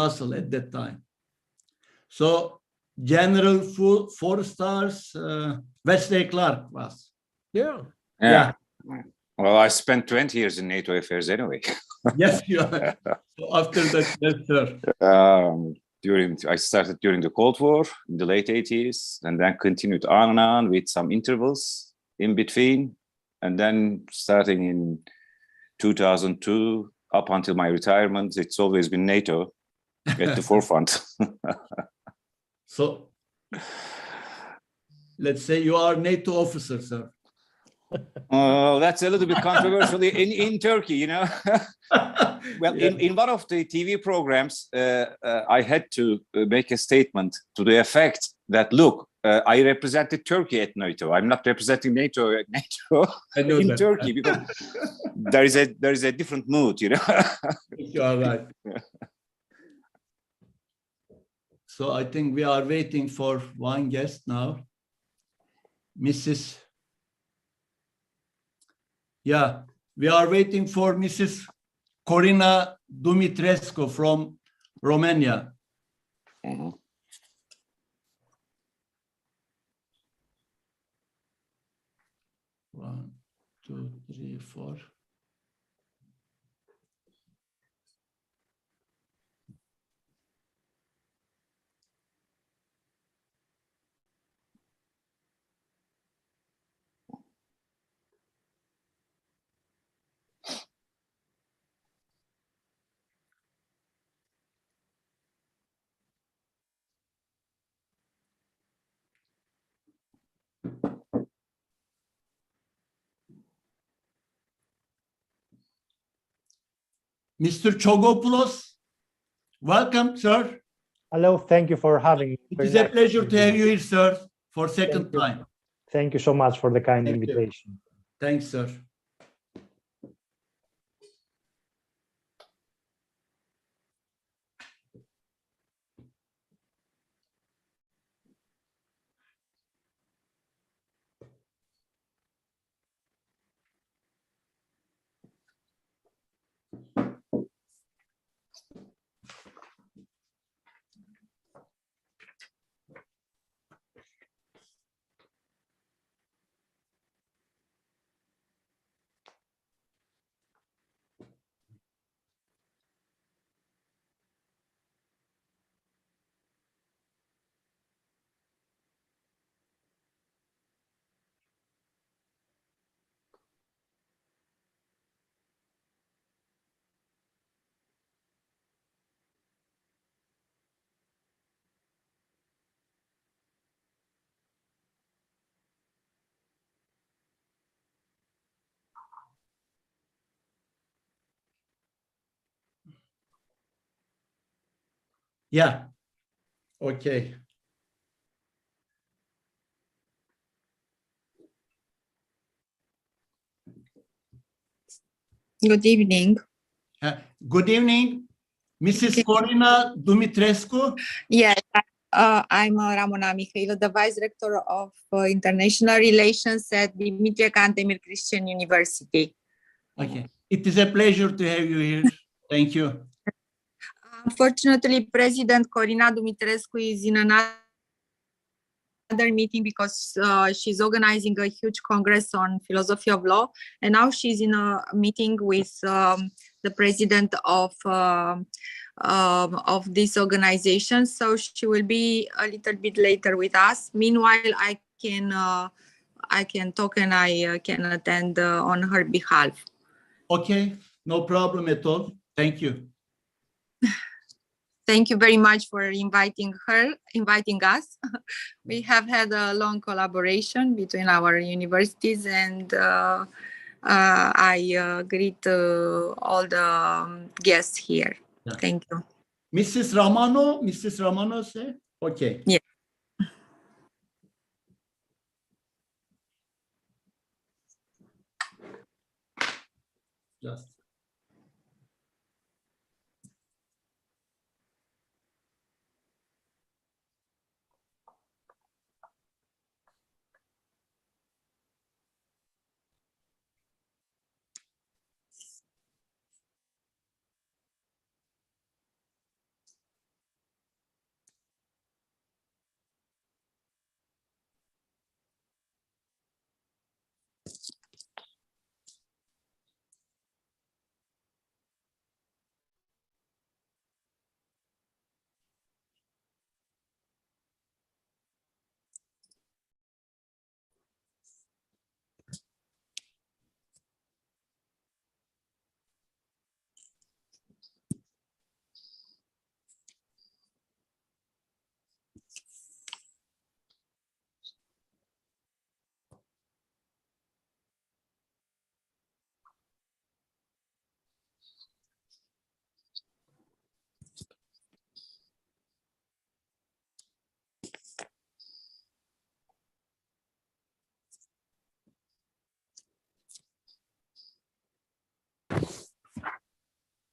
Russell at that time. So General Four Stars, Wesley Clark was. Yeah. Well, I spent 20 years in NATO affairs anyway. Yes, you are. So after that, yes, sir. I started during the Cold War in the late 80s, and then continued on and on with some intervals in between, and then starting in 2002 up until my retirement, it's always been NATO at the forefront. So let's say you are NATO officer, sir. That's a little bit controversial in Turkey, you know. Well, yeah. in one of the TV programs, I had to make a statement to the effect that, look, I represented Turkey at NATO. I'm not representing NATO at NATO in that. Turkey, because there is a different mood, you know. You are right. So I think we are waiting for one guest now, Mrs. Yeah, we are waiting for Mrs. Corina Domitresco from Romania. Mm-hmm. 1, 2, 3, 4. Mr. Chogopoulos, welcome, sir. Hello, thank you for having me. It is a pleasure to have you here, sir, for second time. Thank you so much for the kind invitation. Thanks, sir. Yeah. Okay. Good evening. Good evening, Mrs. Corina Dumitrescu. Yes, I'm Ramona Mihailă, the Vice Rector of International Relations at Dimitrie Cantemir Christian University. Okay. It is a pleasure to have you here. Thank you. Unfortunately, President Corina Dumitrescu is in another meeting because she's organizing a huge congress on philosophy of law, and now she's in a meeting with the president of this organization, so she will be a little bit later with us. Meanwhile, I can talk and I can attend on her behalf. Okay, no problem at all. Thank you. Thank you very much for inviting us. We have had a long collaboration between our universities, and I greet all the guests here. Yeah. Thank you. Mrs. Romano, say? Okay. Yeah. Just.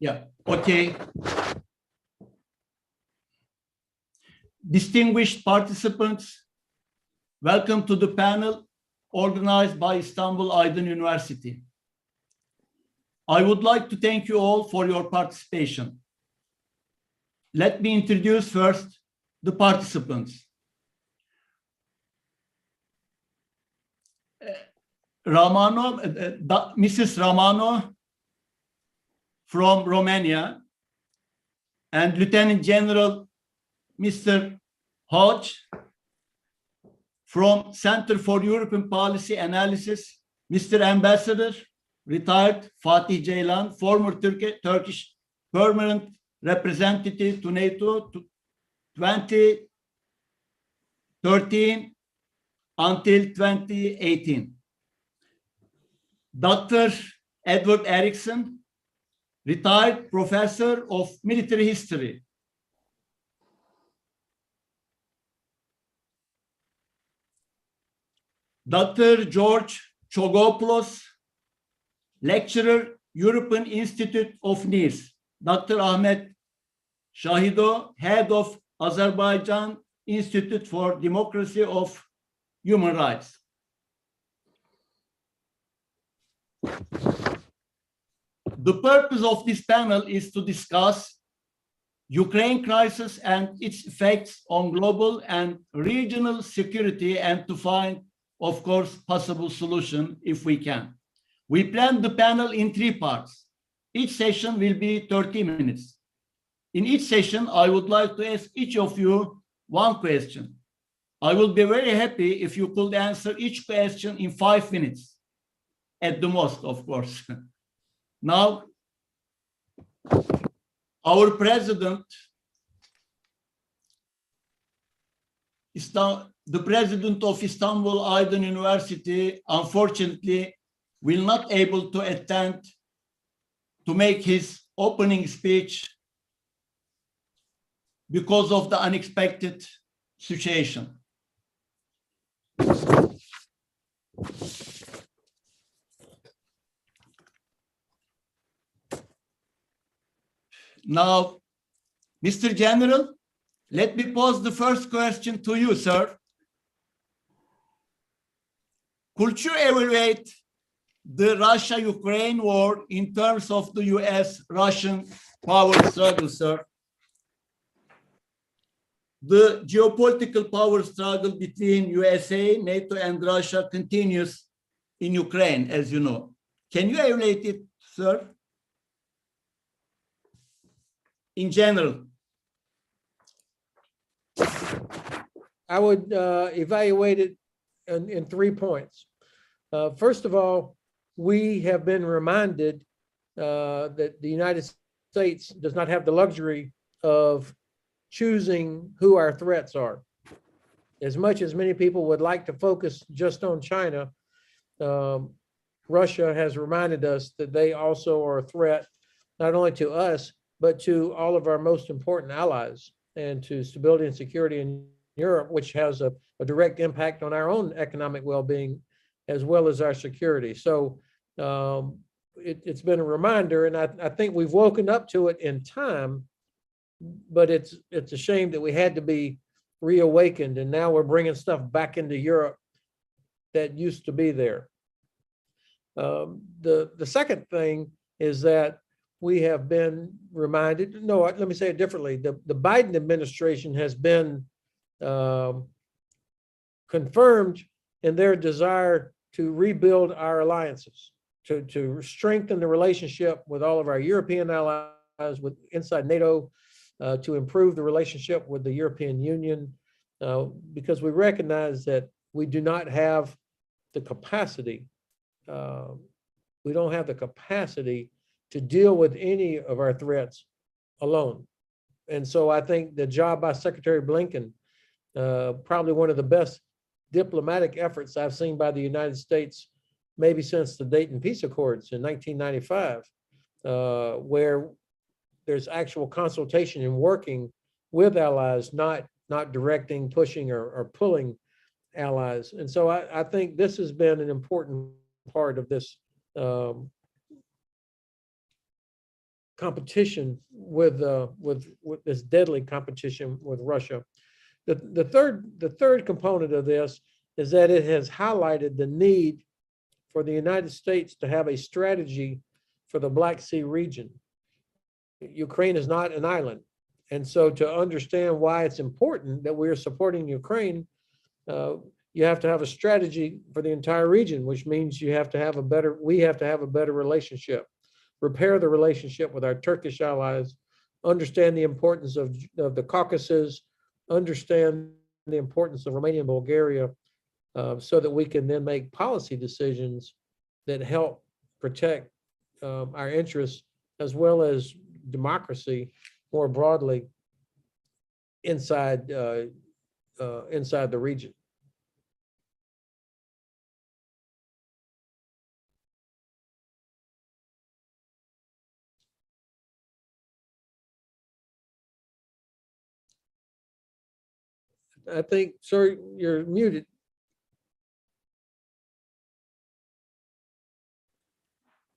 Yeah, okay. Distinguished participants, welcome to the panel organized by Istanbul Aydın University. I would like to thank you all for your participation. Let me introduce first the participants. Mrs. Ramano from Romania, and Lieutenant General Mr. Hodge from Center for European Policy Analysis, Mr. Ambassador, retired Fatih Ceylan, former Turkish permanent representative to NATO 2013 until 2018. Dr. Edward Erickson, retired professor of military history. Dr. George Chogopoulos, lecturer, European Institute of Nice. Dr. Ahmet Shahido, head of Azerbaijan Institute for Democracy of Human Rights. The purpose of this panel is to discuss Ukraine crisis and its effects on global and regional security, and to find, of course, possible solution if we can. We planned the panel in 3 parts. Each session will be 30 minutes. In each session, I would like to ask each of you one question. I will be very happy if you could answer each question in 5 minutes, at the most, of course. Now, our president, the president of Istanbul Aydın University, unfortunately, will not able to attend to make his opening speech because of the unexpected situation. Now, Mr. General, let me pose the first question to you, sir. Could you evaluate the Russia-Ukraine war in terms of the US-Russian power struggle, sir? The geopolitical power struggle between USA, NATO, and Russia continues in Ukraine, as you know. Can you evaluate it, sir? In general. I would evaluate it in 3 points. First of all, we have been reminded that the United States does not have the luxury of choosing who our threats are. As much as many people would like to focus just on China, Russia has reminded us that they also are a threat, not only to us, but to all of our most important allies and to stability and security in Europe, which has a direct impact on our own economic well-being as well as our security. So it's been a reminder, and I think we've woken up to it in time, but it's a shame that we had to be reawakened, and now we're bringing stuff back into Europe that used to be there. The second thing is that we have been reminded, no, let me say it differently. The Biden administration has been confirmed in their desire to rebuild our alliances, to strengthen the relationship with all of our European allies, with inside NATO, to improve the relationship with the European Union, because we recognize that we do not have the capacity. We don't have the capacity to deal with any of our threats alone. And so I think the job by Secretary Blinken, probably one of the best diplomatic efforts I've seen by the United States, maybe since the Dayton Peace Accords in 1995, where there's actual consultation and working with allies, not directing, pushing, or pulling allies. And so I think this has been an important part of this competition with this deadly competition with Russia. The third component of this is that it has highlighted the need for the United States to have a strategy for the Black Sea region. Ukraine is not an island. And so to understand why it's important that we're supporting Ukraine, you have to have a strategy for the entire region, which means we have to have a better relationship, repair the relationship with our Turkish allies, understand the importance of the Caucasus, understand the importance of Romania and Bulgaria, so that we can then make policy decisions that help protect our interests as well as democracy more broadly inside the region. I think, sir, you're muted.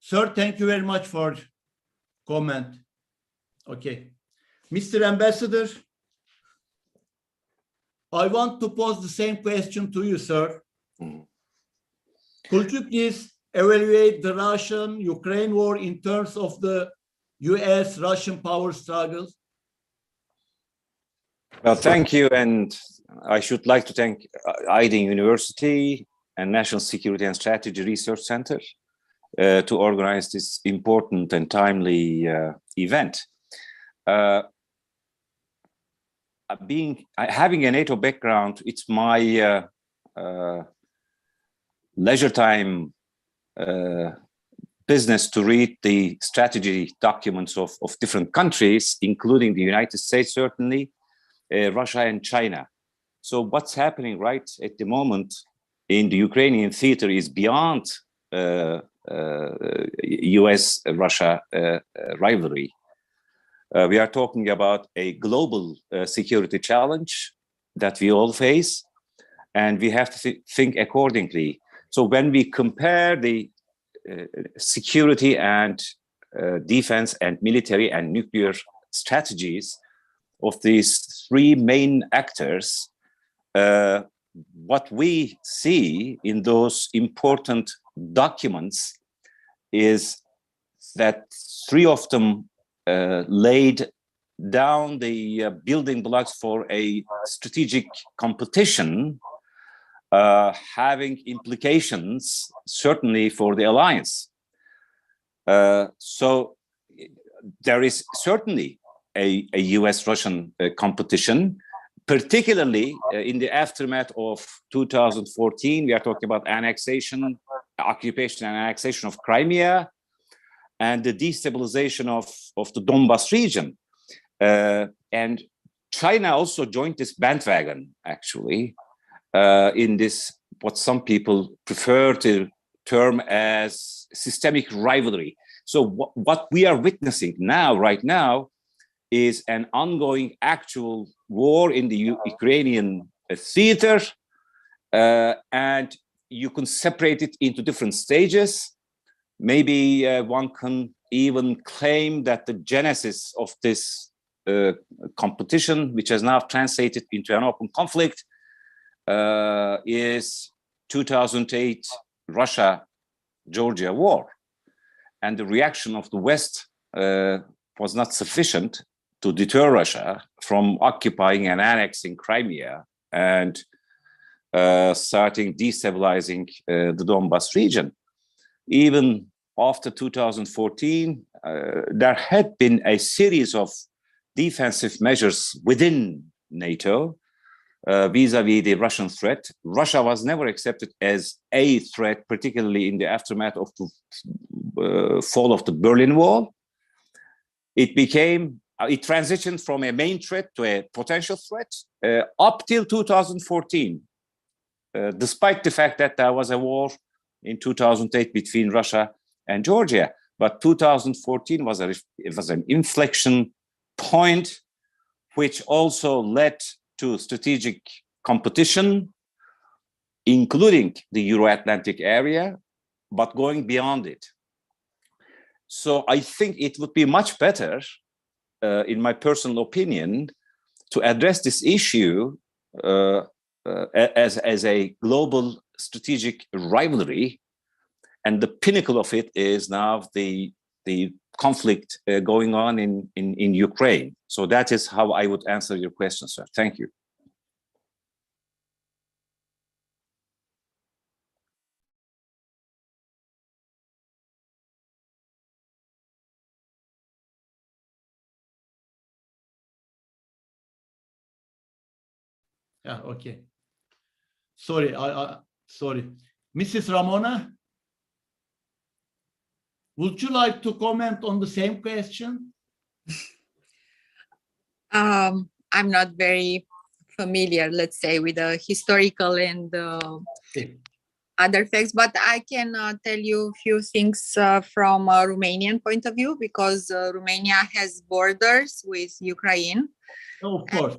Sir, thank you very much for comment. Okay. Mr. Ambassador, I want to pose the same question to you, sir. Could you please evaluate the Russian-Ukraine war in terms of the US-Russian power struggles? Well, thank you. And I should like to thank Aydın University and National Security and Strategy Research Center to organize this important and timely event. Having a NATO background, it's my leisure time business to read the strategy documents of different countries, including the United States, certainly, Russia and China. So what's happening right at the moment in the Ukrainian theater is beyond US-Russia rivalry. We are talking about a global security challenge that we all face, and we have to think accordingly. So when we compare the security and defense and military and nuclear strategies of these three main actors, what we see in those important documents is that three of them laid down the building blocks for a strategic competition, having implications certainly for the alliance. So there is certainly a US-Russian competition, particularly in the aftermath of 2014. We are talking about annexation, occupation and annexation of Crimea, and the destabilization of the Donbas region. And China also joined this bandwagon, actually, in this, what some people prefer to term as systemic rivalry. So what we are witnessing now, right now, is an ongoing actual war in the Ukrainian theater, and you can separate it into different stages. Maybe one can even claim that the genesis of this competition, which has now translated into an open conflict, is 2008 Russia-Georgia war. And the reaction of the West was not sufficient to deter Russia from occupying and annexing Crimea and starting destabilizing the Donbas region. Even after 2014, there had been a series of defensive measures within NATO vis-a-vis the Russian threat. Russia was never accepted as a threat, particularly in the aftermath of the fall of the Berlin Wall. It transitioned from a main threat to a potential threat up till 2014, despite the fact that there was a war in 2008 between Russia and Georgia. But 2014 was an inflection point, which also led to strategic competition, including the Euro-Atlantic area, but going beyond it. So I think it would be much better, in my personal opinion, to address this issue as a global strategic rivalry. And the pinnacle of it is now the conflict going on in Ukraine. So that is how I would answer your question, sir. Thank you. Yeah, okay. Sorry, sorry. Mrs. Ramona, would you like to comment on the same question? I'm not very familiar, let's say, with the historical and other facts, but I can tell you a few things from a Romanian point of view, because Romania has borders with Ukraine. Oh, of course.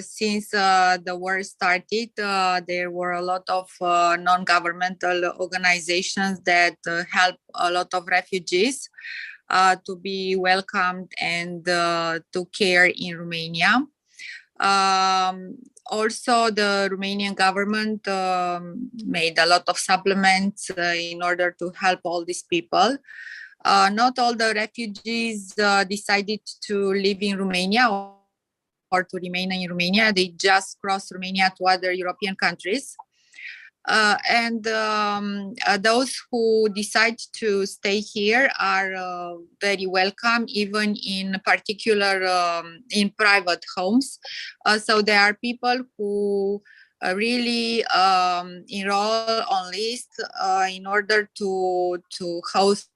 Since the war started, there were a lot of non-governmental organizations that help a lot of refugees to be welcomed and to care in Romania. Also, the Romanian government made a lot of supplements in order to help all these people. Not all the refugees decided to live in Romania or to remain in Romania. They just crossed Romania to other European countries. And those who decide to stay here are very welcome, even in particular in private homes. So there are people who really enroll on lists in order to host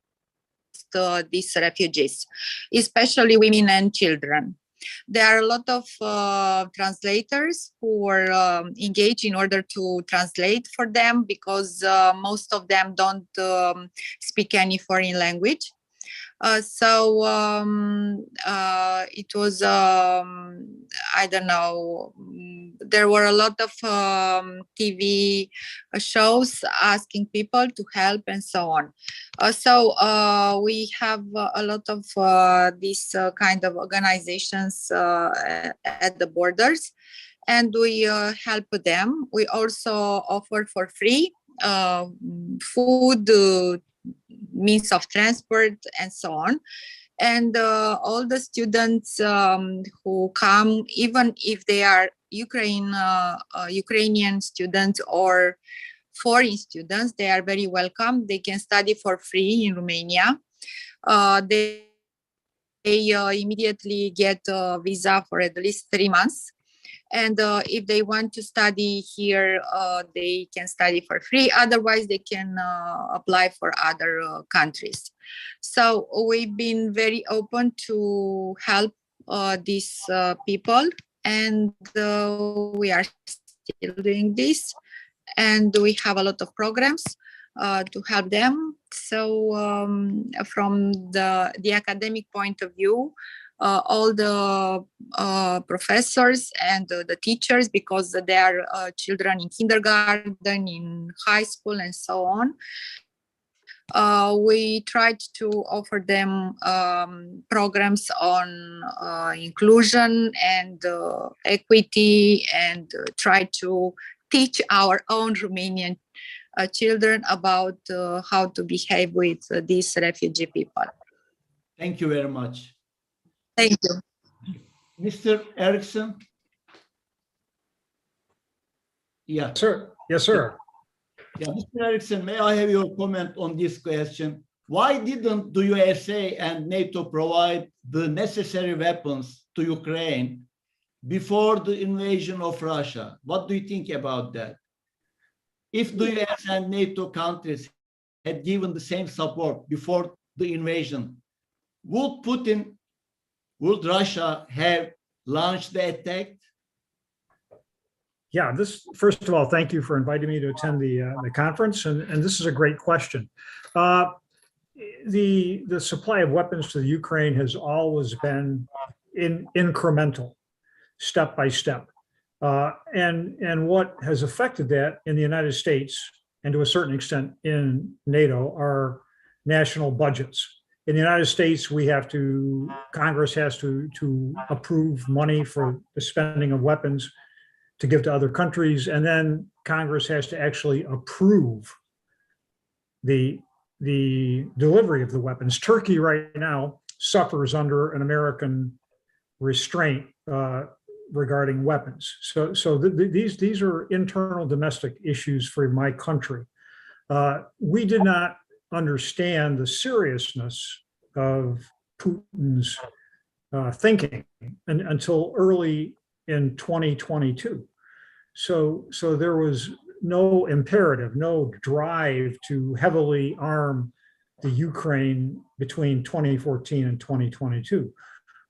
these refugees, especially women and children. There are a lot of translators who are engaged in order to translate for them, because most of them don't speak any foreign language. So it was, I don't know, there were a lot of TV shows asking people to help and so on. So we have a lot of these kind of organizations at the borders, and we help them. We also offer for free food, means of transport, and so on. And all the students who come, even if they are Ukrainian students or foreign students, they are very welcome. They can study for free in Romania. They immediately get a visa for at least 3 months. And if they want to study here, they can study for free. Otherwise, they can apply for other countries. So we've been very open to help these people, and we are still doing this. And we have a lot of programs to help them. So from the academic point of view, all the professors and the teachers, because they are children in kindergarten, in high school, and so on, we tried to offer them programs on inclusion and equity, and try to teach our own Romanian children about how to behave with these refugee people. Thank you very much. Thank you. Mr. Erickson? Yeah. Sir. Yes, sir. Yeah, Mr. Erickson, may I have your comment on this question? Why didn't the USA and NATO provide the necessary weapons to Ukraine before the invasion of Russia? What do you think about that? If the US and NATO countries had given the same support before the invasion, would Russia have launched the attack? Yeah, first of all, thank you for inviting me to attend the conference, and this is a great question. The supply of weapons to the Ukraine has always been incremental, step by step. And what has affected that in the United States, and to a certain extent in NATO, are national budgets. In the United States, Congress has to approve money for the spending of weapons to give to other countries, and then Congress has to actually approve the delivery of the weapons. Turkey right now suffers under an American restraint regarding weapons. So these are internal domestic issues for my country. We did not understand the seriousness of Putin's thinking until early in 2022. So there was no imperative, no drive to heavily arm the Ukraine between 2014 and 2022.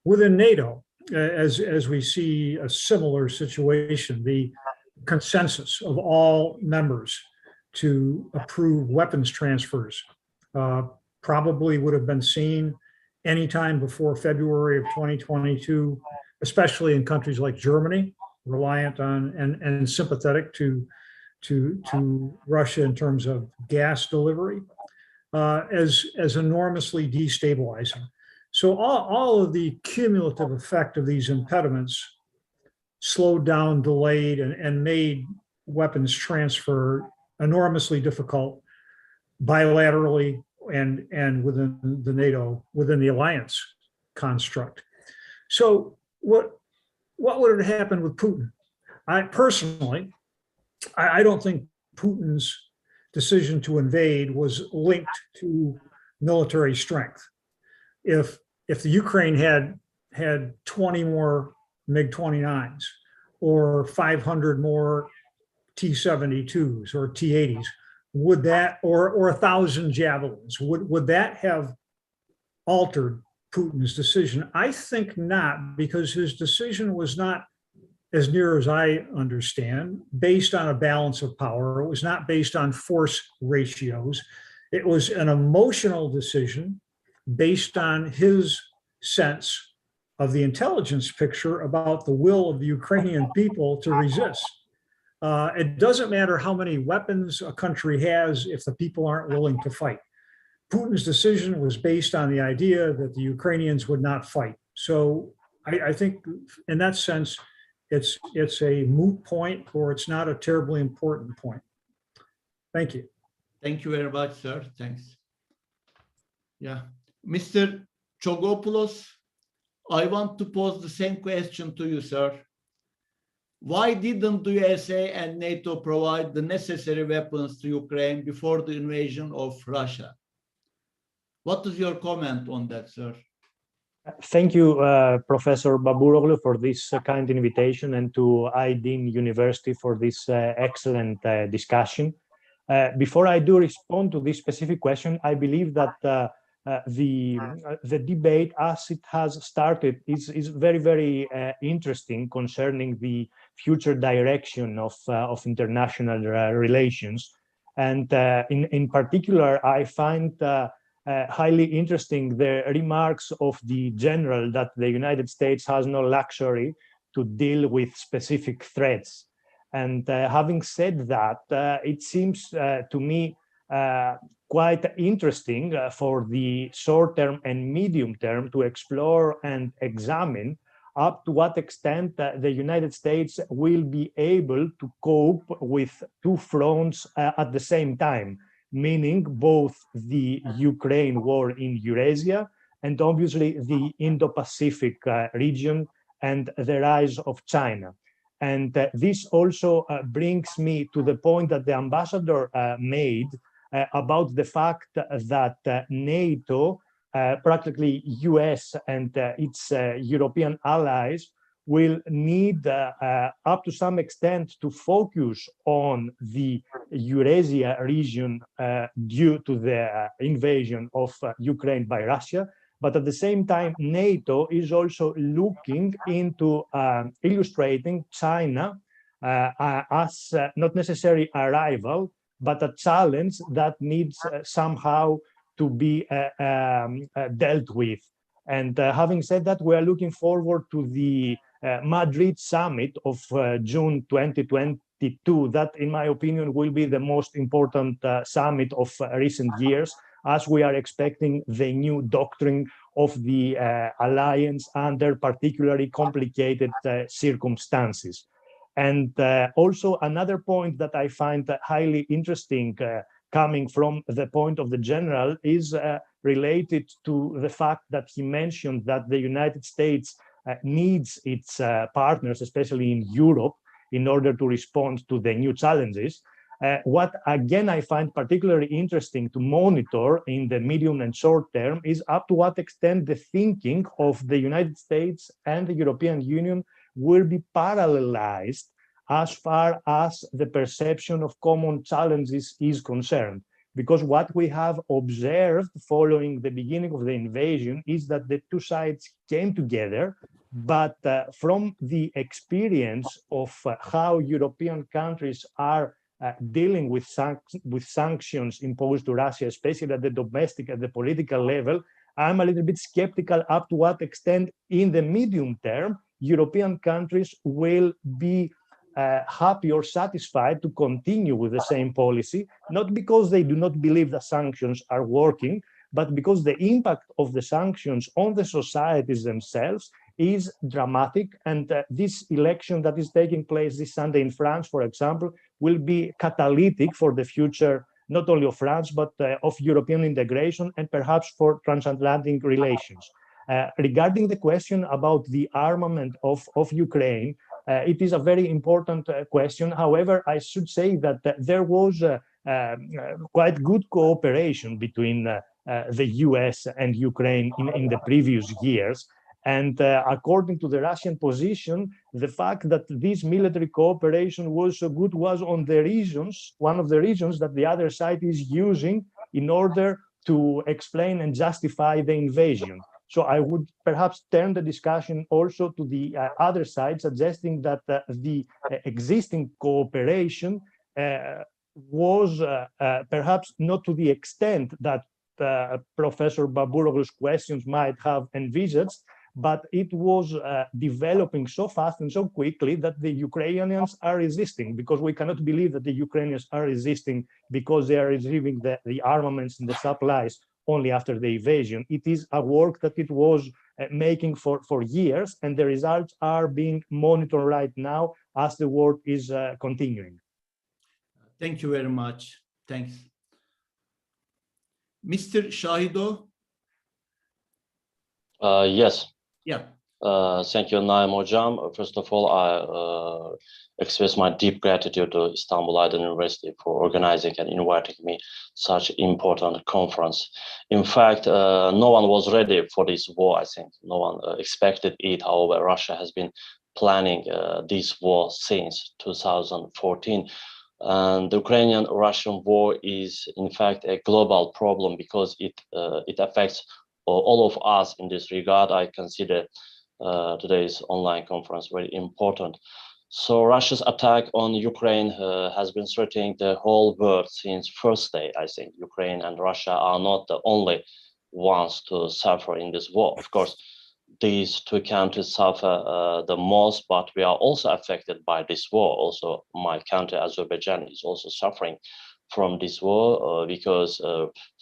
Within NATO, as we see a similar situation, the consensus of all members to approve weapons transfers probably would have been seen anytime before February of 2022, especially in countries like Germany, reliant on and sympathetic to Russia in terms of gas delivery, as enormously destabilizing. So all of the cumulative effect of these impediments slowed down, delayed, and made weapons transfer enormously difficult bilaterally and within the NATO, within the alliance construct. So what would have happened with Putin? I personally don't think Putin's decision to invade was linked to military strength. If the Ukraine had 20 more MiG-29s or 500 more T-72s or T-80s, would that, or 1,000 javelins, would that have altered Putin's decision? I think not, because his decision was not, as near as I understand, based on a balance of power. It was not based on force ratios. It was an emotional decision based on his sense of the intelligence picture about the will of the Ukrainian people to resist. It doesn't matter how many weapons a country has if the people aren't willing to fight. Putin's decision was based on the idea that the Ukrainians would not fight. So I think in that sense, it's a moot point, or it's not a terribly important point. Thank you. Thank you very much, sir. Thanks. Yeah. Mr. Chogopoulos, I want to pose the same question to you, sir. Why didn't the USA and NATO provide the necessary weapons to Ukraine before the invasion of Russia? What is your comment on that, sir? Thank you, Professor Baburoglu, for this kind invitation, and to IDIN University for this excellent discussion. Before I do respond to this specific question, I believe that the debate as it has started is very, very interesting concerning the future direction of international relations. And in particular, I find highly interesting the remarks of the general that the United States has no luxury to deal with specific threats. And having said that, it seems to me quite interesting for the short term and medium term to explore and examine up to what extent the United States will be able to cope with two fronts at the same time, meaning both the Ukraine war in Eurasia and obviously the Indo-Pacific region and the rise of China. And this also brings me to the point that the ambassador made about the fact that NATO, practically US and its European allies, will need up to some extent to focus on the Eurasia region due to the invasion of Ukraine by Russia. But at the same time, NATO is also looking into illustrating China as not necessarily a rival, but a challenge that needs somehow to be dealt with. And having said that, we are looking forward to the Madrid summit of June 2022. That, in my opinion, will be the most important summit of recent years, as we are expecting the new doctrine of the alliance under particularly complicated circumstances. And also another point that I find highly interesting coming from the point of the general is related to the fact that he mentioned that the United States needs its partners, especially in Europe, in order to respond to the new challenges. What again I find particularly interesting to monitor in the medium and short term is up to what extent the thinking of the United States and the European Union will be parallelized as far as the perception of common challenges is concerned. Because what we have observed following the beginning of the invasion is that the two sides came together, but from the experience of how European countries are dealing with sanctions imposed to Russia, especially at the domestic, at the political level, I'm a little bit skeptical up to what extent in the medium term, European countries will be happy or satisfied to continue with the same policy, not because they do not believe the sanctions are working, but because the impact of the sanctions on the societies themselves is dramatic. And this election that is taking place this Sunday in France, for example, will be catalytic for the future, not only of France, but of European integration and perhaps for transatlantic relations. Regarding the question about the armament of Ukraine, it is a very important question. However, I should say that there was quite good cooperation between the US and Ukraine in the previous years. And according to the Russian position, the fact that this military cooperation was so good was on the regions, one of the regions that the other side is using in order to explain and justify the invasion. So I would perhaps turn the discussion also to the other side, suggesting that the existing cooperation was perhaps not to the extent that Professor Babouroghlu's questions might have envisaged, but it was developing so fast and so quickly that the Ukrainians are resisting, because we cannot believe that the Ukrainians are resisting because they are receiving the armaments and the supplies only after the invasion. It is a work that it was making for years, and the results are being monitored right now as the work is continuing. Thank you very much. Thanks. Mr. Shahido? Yes. Yeah. Thank you, Naim Hocam. First of all, I express my deep gratitude to Istanbul Aydın University for organizing and inviting me such important conference. In fact, no one was ready for this war, I think. No one expected it. However, Russia has been planning this war since 2014. And the Ukrainian-Russian war is, in fact, a global problem because it affects all of us in this regard. I consider today's online conference very important. So Russia's attack on Ukraine has been threatening the whole world since first day. I think Ukraine and Russia are not the only ones to suffer in this war. Of course, these two countries suffer the most, but we are also affected by this war. Also, my country, Azerbaijan, is also suffering from this war because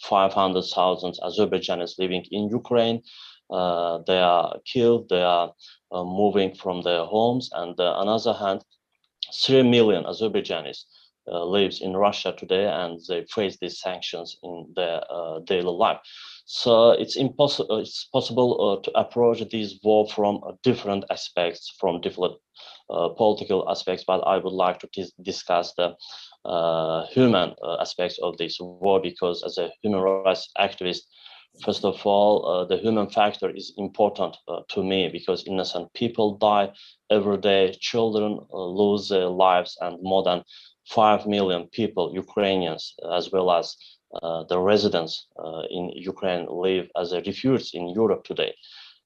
500,000 Azerbaijanis living in Ukraine, they are killed, they are moving from their homes, and on the other hand, 3 million Azerbaijanis lives in Russia today, and they face these sanctions in their daily life. So it's possible to approach this war from different aspects, from different political aspects, but I would like to discuss the human aspects of this war, because as a human rights activist, first of all, the human factor is important to me, because innocent people die every day, children lose their lives, and more than 5 million people, Ukrainians, as well as the residents in Ukraine, live as a refugees in Europe today.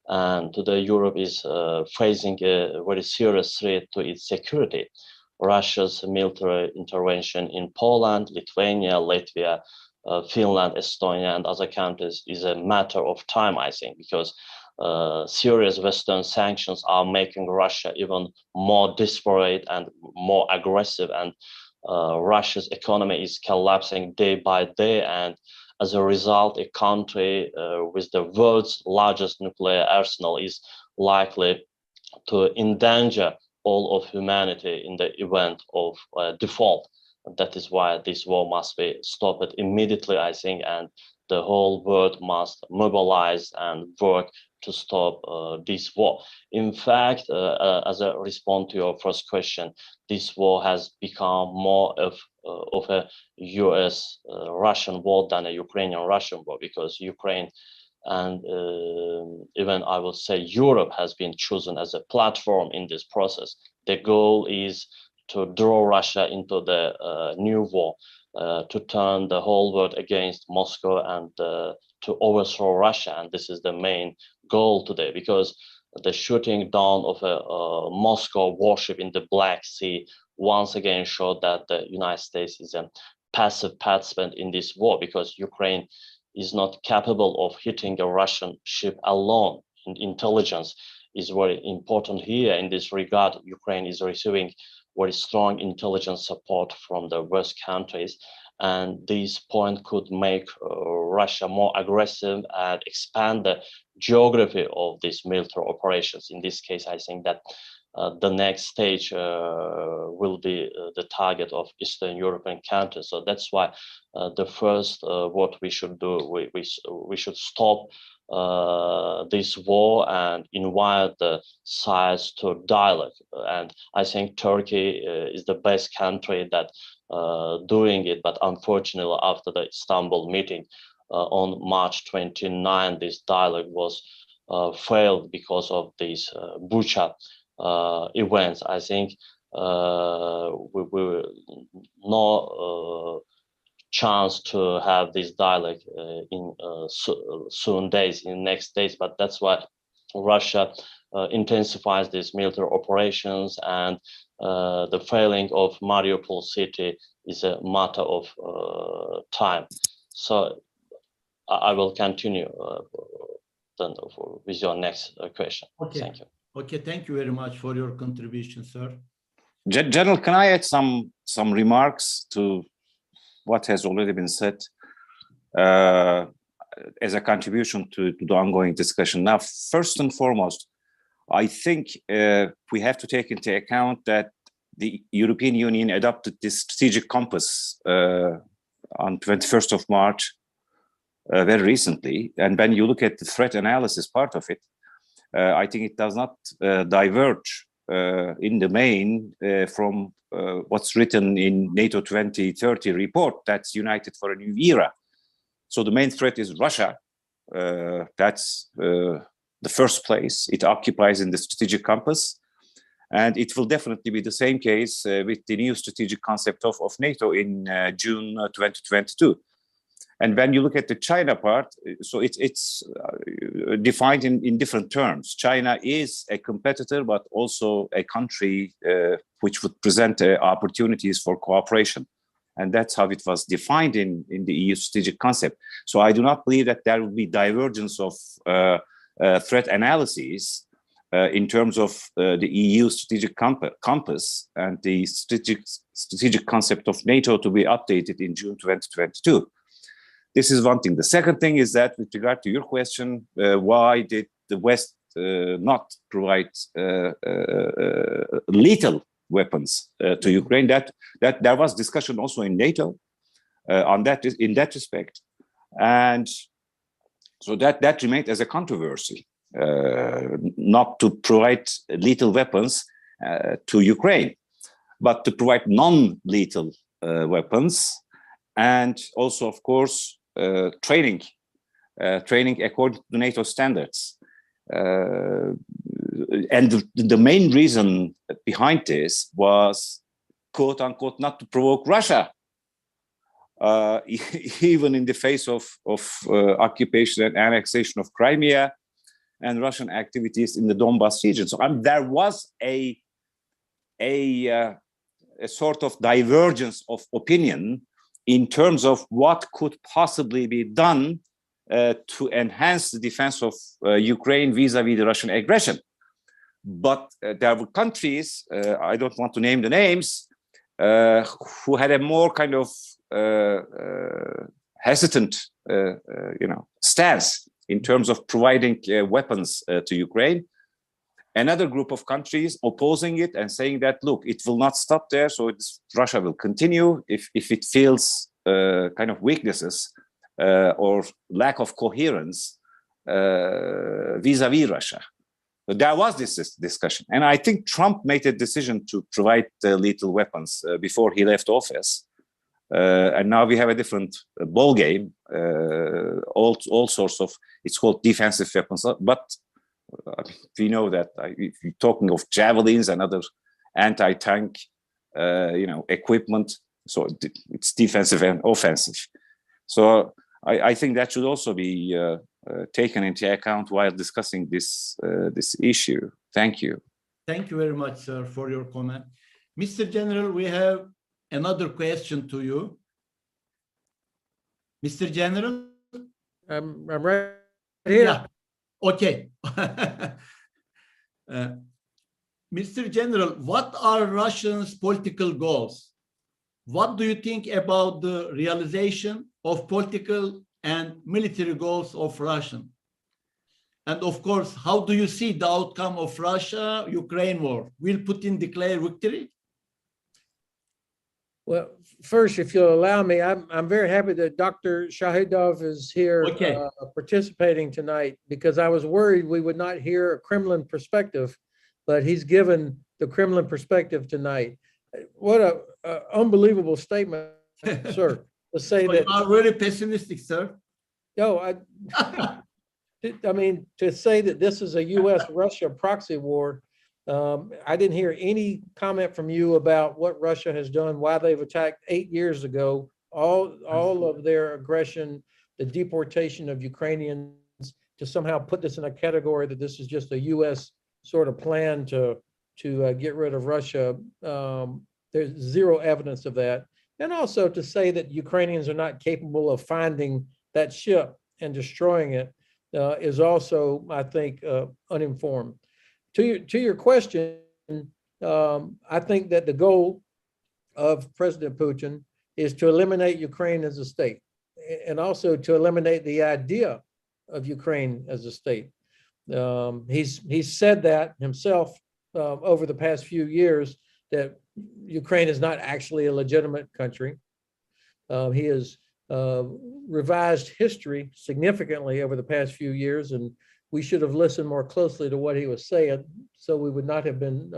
And today Europe is facing a very serious threat to its security. Russia's military intervention in Poland, Lithuania, Latvia, Finland, Estonia, and other countries is a matter of time, I think, because serious Western sanctions are making Russia even more desperate and more aggressive, and Russia's economy is collapsing day by day, and as a result, a country with the world's largest nuclear arsenal is likely to endanger all of humanity in the event of default. That is why this war must be stopped immediately, I think, and the whole world must mobilize and work to stop this war. In fact, as a response to your first question, this war has become more of a US-Russian war than a Ukrainian-Russian war, because Ukraine and even I would say Europe has been chosen as a platform in this process. The goal is to draw Russia into the new war, to turn the whole world against Moscow and to overthrow Russia. And this is the main goal today, because the shooting down of a Moscow warship in the Black Sea once again showed that the United States is a passive participant in this war, because Ukraine is not capable of hitting a Russian ship alone. Intelligence is very important here. In this regard, Ukraine is receiving very strong intelligence support from the West countries, and this point could make Russia more aggressive and expand the geography of these military operations. In this case, I think that the next stage will be the target of Eastern European countries. So that's why the first what we should do, we should stop this war and invite the sides to dialogue. And I think Turkey is the best country that doing it. But unfortunately, after the Istanbul meeting on March 29, this dialogue was failed because of these Bucha events. I think we will no chance to have this dialogue in soon days, in next days. But that's why Russia intensifies these military operations, and the failing of Mariupol city is a matter of time. So I will continue then with your next question. Okay. Thank you. Okay, thank you very much for your contribution, sir. General, can I add some remarks to what has already been said as a contribution to the ongoing discussion? Now, first and foremost, I think we have to take into account that the European Union adopted this strategic compass on 21st of March very recently. And when you look at the threat analysis part of it, I think it does not diverge in the main from what's written in NATO 2030 report, that's United for a New Era. So the main threat is Russia. That's the first place it occupies in the strategic compass. And it will definitely be the same case with the new strategic concept of NATO in June 2022. And when you look at the China part, so it's defined in different terms. China is a competitor, but also a country which would present opportunities for cooperation. And that's how it was defined in the EU strategic concept. So I do not believe that there will be divergence of threat analyses in terms of the EU strategic compass and the strategic concept of NATO to be updated in June 2022. This is one thing. The second thing is that with regard to your question, why did the West not provide lethal weapons to Ukraine? That there was discussion also in NATO on that, in that respect, and so that remained as a controversy, not to provide lethal weapons to Ukraine, but to provide non-lethal weapons, and also, of course, training according to NATO standards. And the main reason behind this was, quote unquote, not to provoke Russia, even in the face of occupation and annexation of Crimea and Russian activities in the Donbas region. So there was a sort of divergence of opinion in terms of what could possibly be done to enhance the defense of Ukraine vis-a-vis the Russian aggression. But there were countries, I don't want to name the names, who had a more kind of, hesitant, stance in terms of providing weapons to Ukraine. Another group of countries opposing it and saying that, look, it will not stop there, so Russia will continue if it feels kind of weaknesses or lack of coherence vis-a-vis Russia. But there was this discussion, and I think Trump made a decision to provide lethal weapons before he left office. And now we have a different ball game, all sorts of, it's called defensive weapons, but we know that if you're talking of javelins and other anti-tank, equipment, so it's defensive and offensive. So I think that should also be taken into account while discussing this issue. Thank you. Thank you very much, sir, for your comment. Mr. General, we have another question to you. Mr. General? I'm right here. Yeah. Okay. Mr. General, what are Russia's political goals? What do you think about the realization of political and military goals of Russia? And of course, how do you see the outcome of Russia-Ukraine war? Will Putin declare victory? Well, first, if you'll allow me, I'm very happy that Dr. Shahidov is here participating tonight, because I was worried we would not hear a Kremlin perspective, but he's given the Kremlin perspective tonight. What a unbelievable statement, sir, to say that. You are very pessimistic, sir. No, I mean, to say that this is a U.S.-Russia proxy war. I didn't hear any comment from you about what Russia has done, why they've attacked 8 years ago, all of their aggression, the deportation of Ukrainians, to somehow put this in a category that this is just a U.S. sort of plan to get rid of Russia. There's zero evidence of that. And also to say that Ukrainians are not capable of finding that ship and destroying it is also, I think, uninformed. To your question, I think that the goal of President Putin is to eliminate Ukraine as a state, and also to eliminate the idea of Ukraine as a state. He's said that himself over the past few years, that Ukraine is not actually a legitimate country. He has revised history significantly over the past few years, and we should have listened more closely to what he was saying, so we would not have been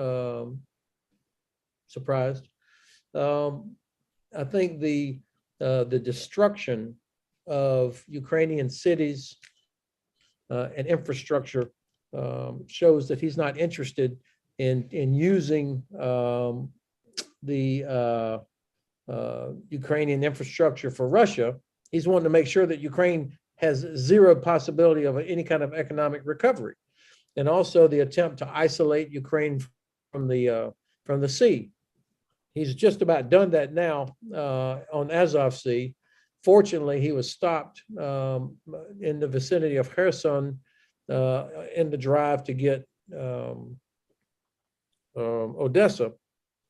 surprised. I think the destruction of Ukrainian cities and infrastructure shows that he's not interested in using the Ukrainian infrastructure for Russia. He's wanting to make sure that Ukraine has zero possibility of any kind of economic recovery, and also the attempt to isolate Ukraine from the sea. He's just about done that now on Azov Sea. Fortunately, he was stopped in the vicinity of Kherson in the drive to get Odessa,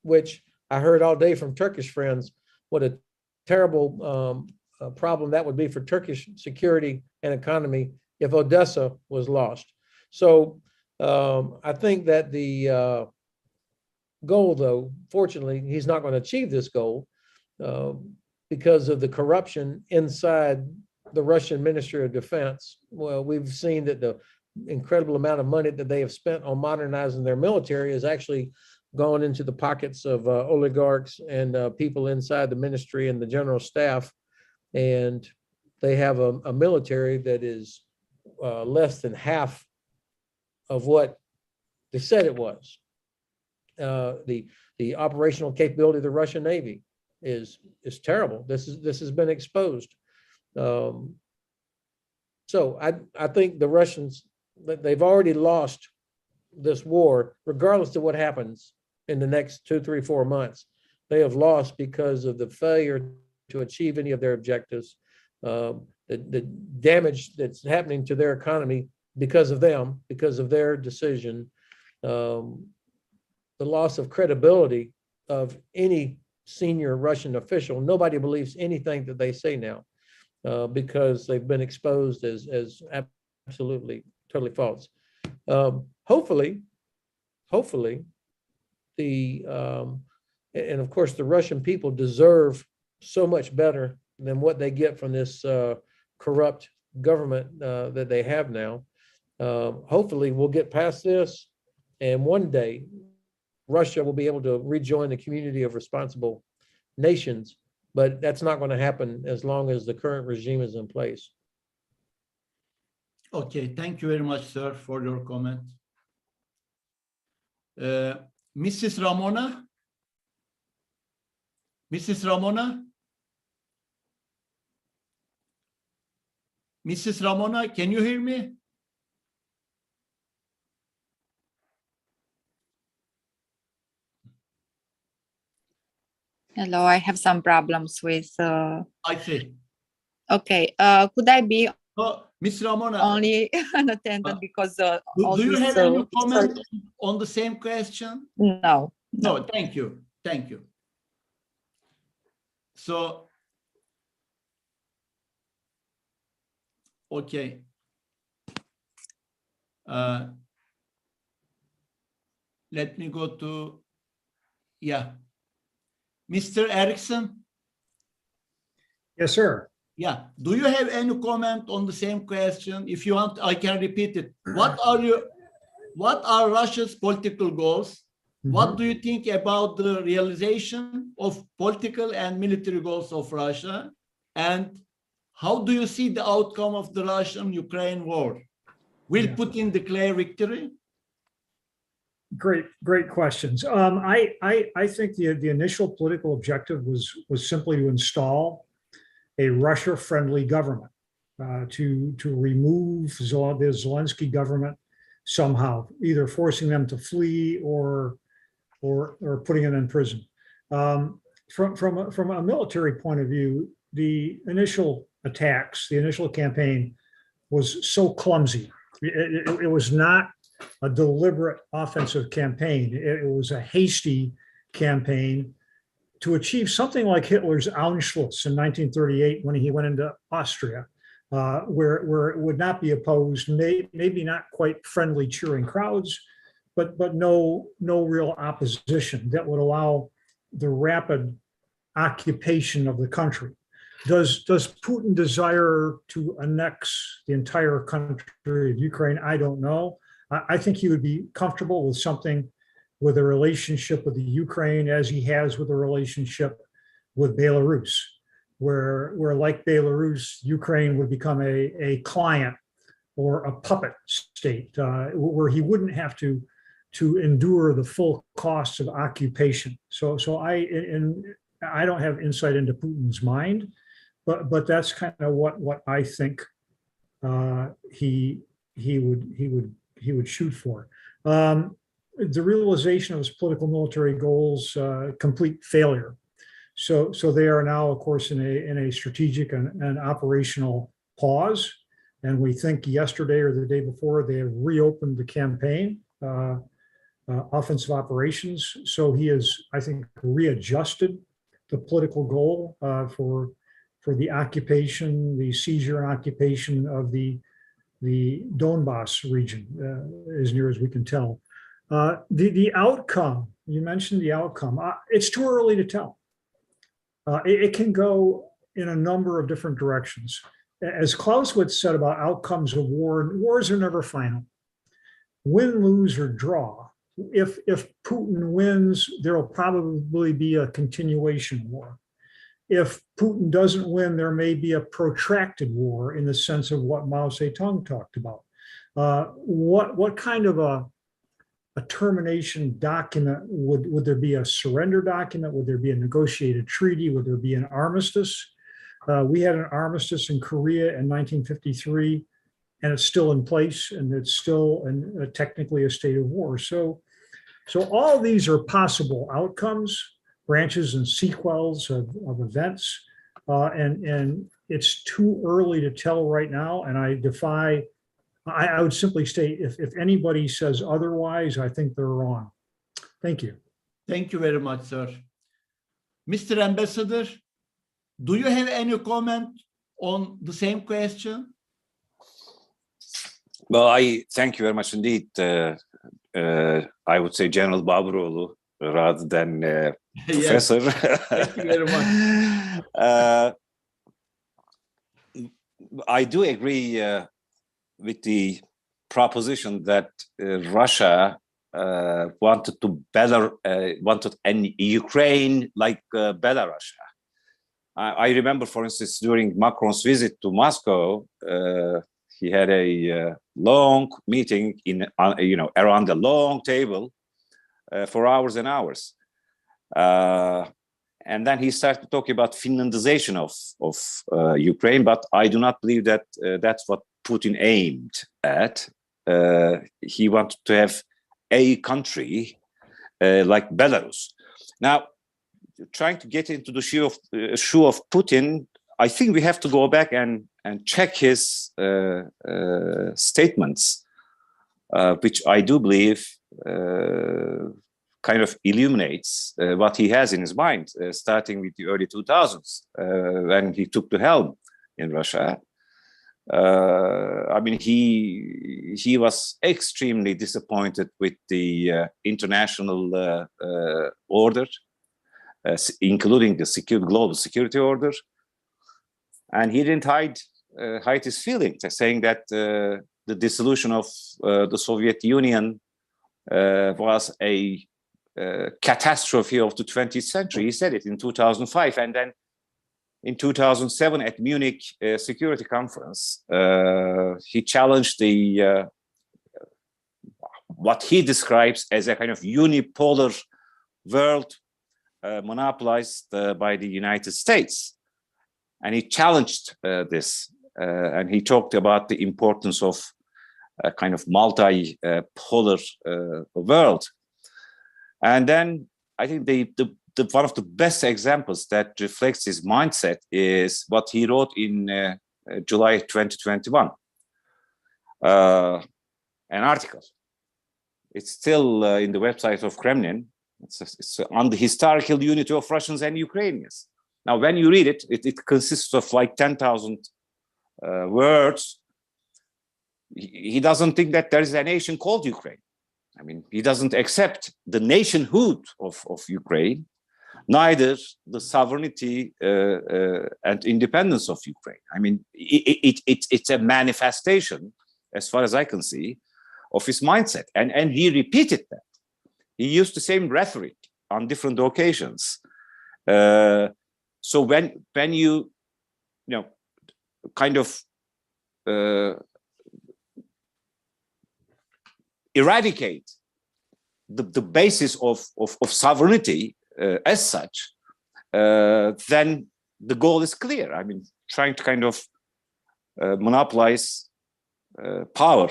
which I heard all day from Turkish friends what a terrible problem that would be for Turkish security and economy if Odessa was lost. So I think that the goal, though, fortunately, he's not going to achieve this goal because of the corruption inside the Russian Ministry of Defense. Well, we've seen that the incredible amount of money that they have spent on modernizing their military is actually gone into the pockets of oligarchs and people inside the ministry and the general staff. And they have a military that is less than half of what they said it was. The operational capability of the Russian Navy is terrible. This has been exposed. So I think the Russians, they've already lost this war, regardless of what happens in the next 2, 3, 4 months. They have lost because of the failure to achieve any of their objectives, the damage that's happening to their economy because of them, because of their decision, the loss of credibility of any senior Russian official. Nobody believes anything that they say now. because they've been exposed as absolutely, totally false. Hopefully, and of course, the Russian people deserve so much better than what they get from this corrupt government that they have now. Hopefully, we'll get past this, and one day, Russia will be able to rejoin the community of responsible nations, but that's not going to happen as long as the current regime is in place. Okay, thank you very much, sir, for your comment. Mrs. Ramona? Mrs. Ramona? Mrs. Ramona, can you hear me? Hello, I have some problems with. I see. Okay, could I be Oh, Ms. Ramona, only an attendant because all do you this, have any comment on the same question? No. No, thank you. Thank you. So, okay. Let me go to, yeah. Mr. Erickson? Yes, sir. Yeah. Do you have any comment on the same question? If you want, I can repeat it. What are Russia's political goals? What do you think about the realization of political and military goals of Russia? And how do you see the outcome of the Russian-Ukraine war? Will Putin declare victory? Great questions. I think the initial political objective was simply to install a Russia-friendly government, to remove the Zelensky government somehow, either forcing them to flee or putting them in prison. From a military point of view, the initial attacks, the initial campaign was so clumsy. It was not a deliberate offensive campaign. It was a hasty campaign to achieve something like Hitler's Auschwitz in 1938 when he went into Austria, where it would not be opposed, maybe not quite friendly cheering crowds, but no real opposition that would allow the rapid occupation of the country. Does Putin desire to annex the entire country of Ukraine? I don't know. I think he would be comfortable with something with a relationship with the Ukraine as he has with a relationship with Belarus, where like Belarus, Ukraine would become a client or a puppet state, where he wouldn't have to endure the full costs of occupation. So I don't have insight into Putin's mind, but that's kind of what I think he would shoot for. The realization of his political military goals, complete failure. So they are now, of course, in a strategic and operational pause. And we think yesterday or the day before they have reopened the campaign, offensive operations. So he has, I think, readjusted the political goal for the occupation, the seizure and occupation of the Donbass region, as near as we can tell. The outcome, you mentioned the outcome, it's too early to tell. It can go in a number of different directions. As Clausewitz said about outcomes of war, wars are never final. Win, lose, or draw. If Putin wins, there will probably be a continuation war. If Putin doesn't win, there may be a protracted war in the sense of what Mao Zedong talked about. What kind of a termination document would there be? A surrender document? Would there be a negotiated treaty? Would there be an armistice? We had an armistice in Korea in 1953, and it's still in place, and it's still technically a state of war. So all of these are possible outcomes, branches and sequels of events, and it's too early to tell right now. And I would simply state, if anybody says otherwise, I think they're wrong. Thank you. Thank you very much, sir. Mr. Ambassador, do you have any comment on the same question? Well, I thank you very much indeed. I would say General Baburoğlu rather than Professor. Thank you very much. I do agree with the proposition that Russia wanted an Ukraine like Belarus. I remember, for instance, during Macron's visit to Moscow, he had a long meeting around a long table for hours and hours. And then he started talking about Finlandization of Ukraine, but I do not believe that that's what Putin aimed at. He wanted to have a country like Belarus. Now, trying to get into the shoe of Putin, I think we have to go back and check his statements, which I do believe kind of illuminates what he has in his mind, starting with the early 2000s, when he took the helm in Russia. I mean, he was extremely disappointed with the international order, including the global security order, and he didn't hide his feelings, saying that the dissolution of the Soviet Union was a catastrophe of the 20th century. He said it in 2005, and then in 2007 at Munich Security Conference, he challenged the what he describes as a kind of unipolar world monopolized by the United States. And he challenged this, and he talked about the importance of a kind of multi-polar world. And then I think one of the best examples that reflects his mindset is what he wrote in July 2021, an article. It's still in the website of Kremlin. It's on the historical unity of Russians and Ukrainians. Now, when you read it, it consists of like 10,000 words. He doesn't think that there is a nation called Ukraine. I mean, he doesn't accept the nationhood of Ukraine, neither the sovereignty and independence of Ukraine. I mean, it's a manifestation, as far as I can see, of his mindset. And he repeated that. He used the same rhetoric on different occasions. So when you kind of eradicate the basis of sovereignty as such, then the goal is clear. I mean, trying to kind of monopolize power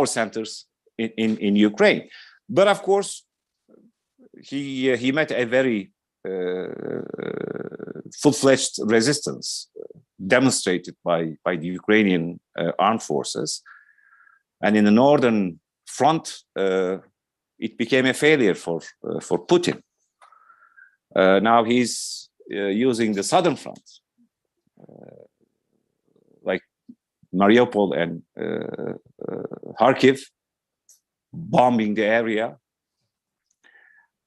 centers in Ukraine. But of course, he met a very full-fledged resistance demonstrated by the Ukrainian armed forces. And in the northern front, it became a failure for Putin. Now he's using the southern front, like Mariupol and Kharkiv, bombing the area.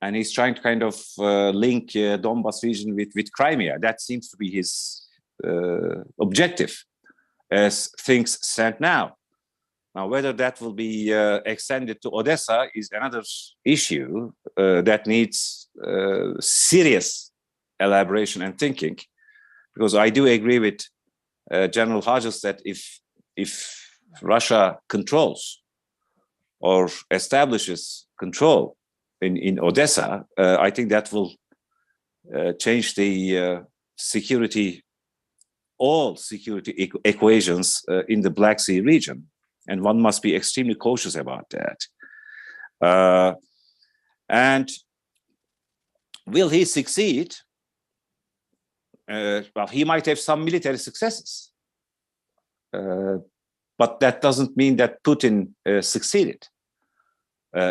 And he's trying to kind of link Donbas region with Crimea. That seems to be his objective as things stand now. Now, whether that will be extended to Odessa is another issue that needs serious elaboration and thinking, because I do agree with General Hodges that if Russia controls or establishes control in Odessa, I think that will change the all security equations in the Black Sea region. And one must be extremely cautious about that. And will he succeed? Well, he might have some military successes, but that doesn't mean that Putin succeeded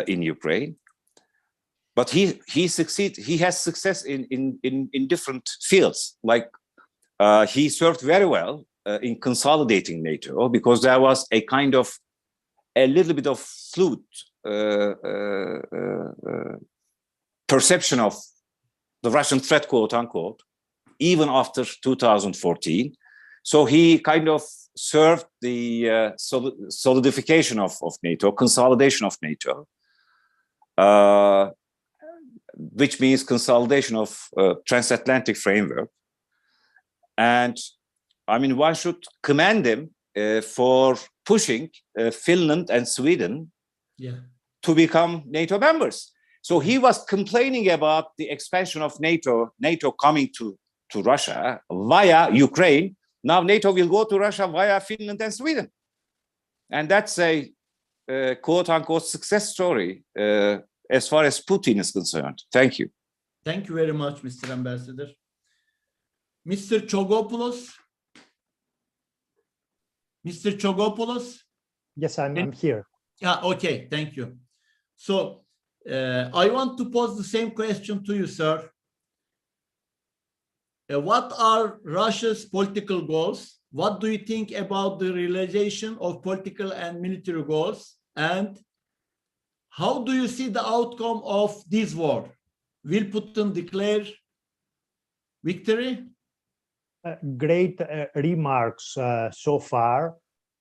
in Ukraine. But he has success in different fields, like he served very well in consolidating NATO, because there was a kind of a little bit of fluid perception of the Russian threat, quote unquote, even after 2014. So he kind of served the solidification of NATO, consolidation of NATO, which means consolidation of transatlantic framework. And I mean, one should commend him for pushing Finland and Sweden to become NATO members. So he was complaining about the expansion of NATO coming to Russia via Ukraine. Now NATO will go to Russia via Finland and Sweden. And that's a quote unquote success story as far as Putin is concerned. Thank you. Thank you very much, Mr. Ambassador. Mr. Chogopoulos? Mr. Chogopoulos? Yes, I'm here. Yeah, okay, thank you. So I want to pose the same question to you, sir. What are Russia's political goals? What do you think about the realization of political and military goals? And how do you see the outcome of this war? Will Putin declare victory? Great remarks so far.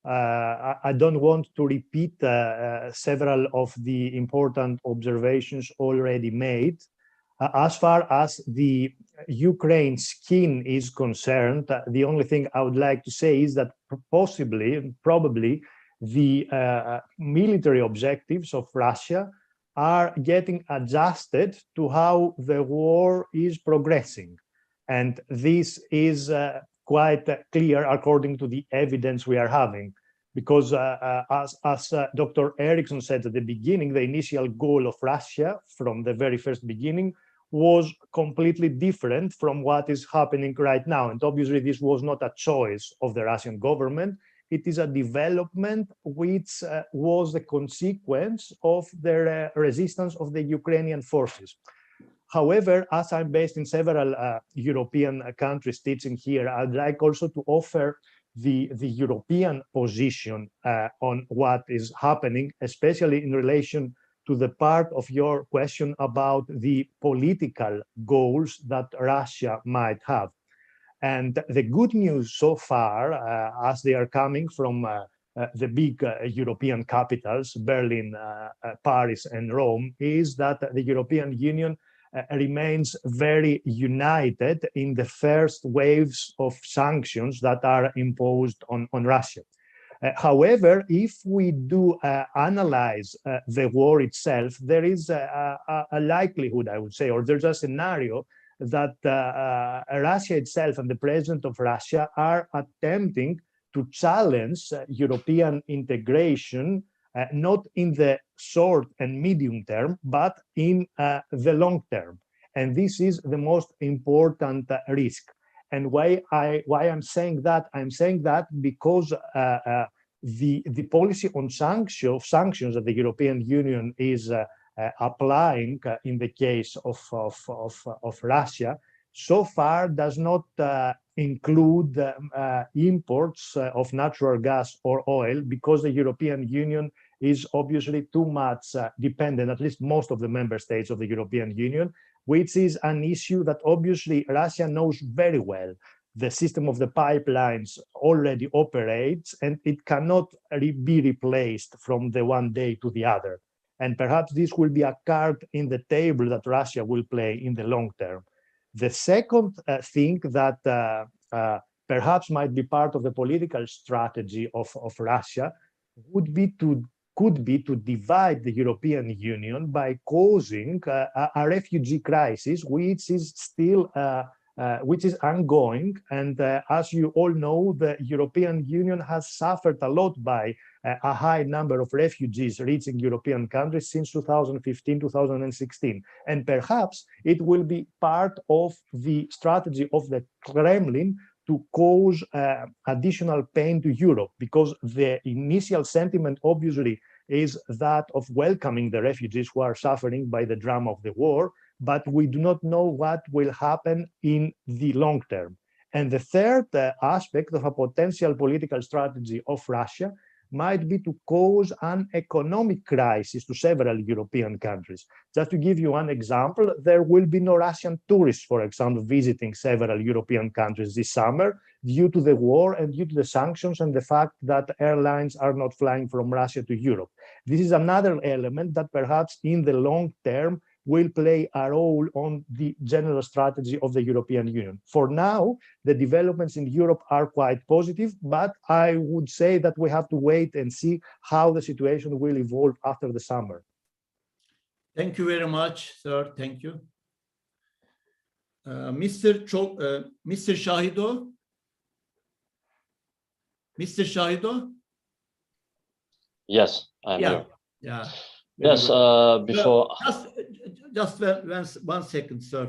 I don't want to repeat several of the important observations already made. As far as the Ukraine skin is concerned, the only thing I would like to say is that probably the military objectives of Russia are getting adjusted to how the war is progressing. And this is quite clear according to the evidence we are having, because as Dr. Eriksson said at the beginning, the initial goal of Russia from the very first beginning was completely different from what is happening right now. And obviously this was not a choice of the Russian government. It is a development which was the consequence of the resistance of the Ukrainian forces. However, as I'm based in several European countries teaching here, I'd like also to offer the European position on what is happening, especially in relation to the part of your question about the political goals that Russia might have. And the good news so far, as they are coming from the big European capitals, Berlin, Paris, and Rome, is that the European Union remains very united in the first waves of sanctions that are imposed on Russia. However, if we do analyze the war itself, there is a likelihood, I would say, or there's a scenario that Russia itself and the president of Russia are attempting to challenge European integration, not in the short and medium term, but in the long term. And this is the most important risk. And why I'm saying that? I'm saying that because the policy on sanctions that the European Union is applying in the case of Russia so far does not include imports of natural gas or oil, because the European Union is obviously too much dependent, at least most of the member states of the European Union, which is an issue that obviously Russia knows very well. The system of the pipelines already operates, and it cannot be replaced from the one day to the other. And perhaps this will be a card in the table that Russia will play in the long term. The second thing that perhaps might be part of the political strategy of Russia could be to divide the European Union by causing a refugee crisis, which is still which is ongoing. And as you all know, the European Union has suffered a lot by a high number of refugees reaching European countries since 2015, 2016. And perhaps it will be part of the strategy of the Kremlin to cause additional pain to Europe, because the initial sentiment obviously is that of welcoming the refugees who are suffering by the drama of the war, but we do not know what will happen in the long term. And the third aspect of a potential political strategy of Russia might be to cause an economic crisis to several European countries. Just to give you one example, there will be no Russian tourists, for example, visiting several European countries this summer due to the war and due to the sanctions and the fact that airlines are not flying from Russia to Europe. This is another element that perhaps in the long term will play a role on the general strategy of the European Union. For now, the developments in Europe are quite positive, but I would say that we have to wait and see how the situation will evolve after the summer. Thank you very much, sir. Thank you. Mr. Shahido? Mr. Shahido? Yes, I'm Yeah. here. Yeah. Yes, before. Just one second, sir.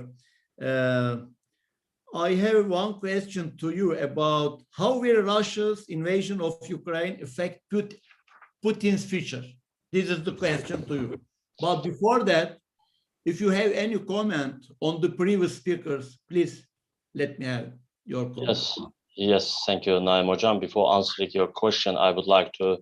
I have one question to you about how will Russia's invasion of Ukraine affect Putin's future? This is the question to you. But before that, if you have any comment on the previous speakers, please let me have your comment. Yes, thank you, Naim Hocam. Before answering your question, I would like to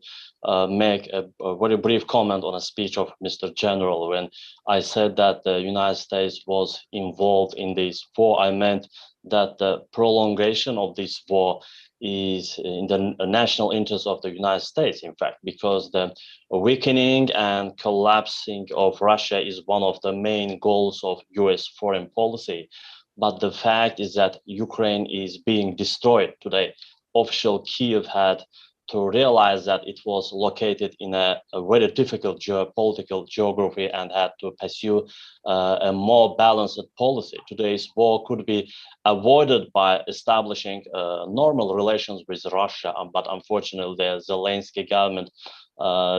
make a very brief comment on a speech of Mr. General. When I said that the United States was involved in this war, I meant that the prolongation of this war is in the national interest of the United States, in fact, because the weakening and collapsing of Russia is one of the main goals of US foreign policy. But the fact is that Ukraine is being destroyed today. Official Kiev had to realize that it was located in a very difficult geopolitical geography and had to pursue a more balanced policy. Today's war could be avoided by establishing normal relations with Russia, but unfortunately the Zelensky government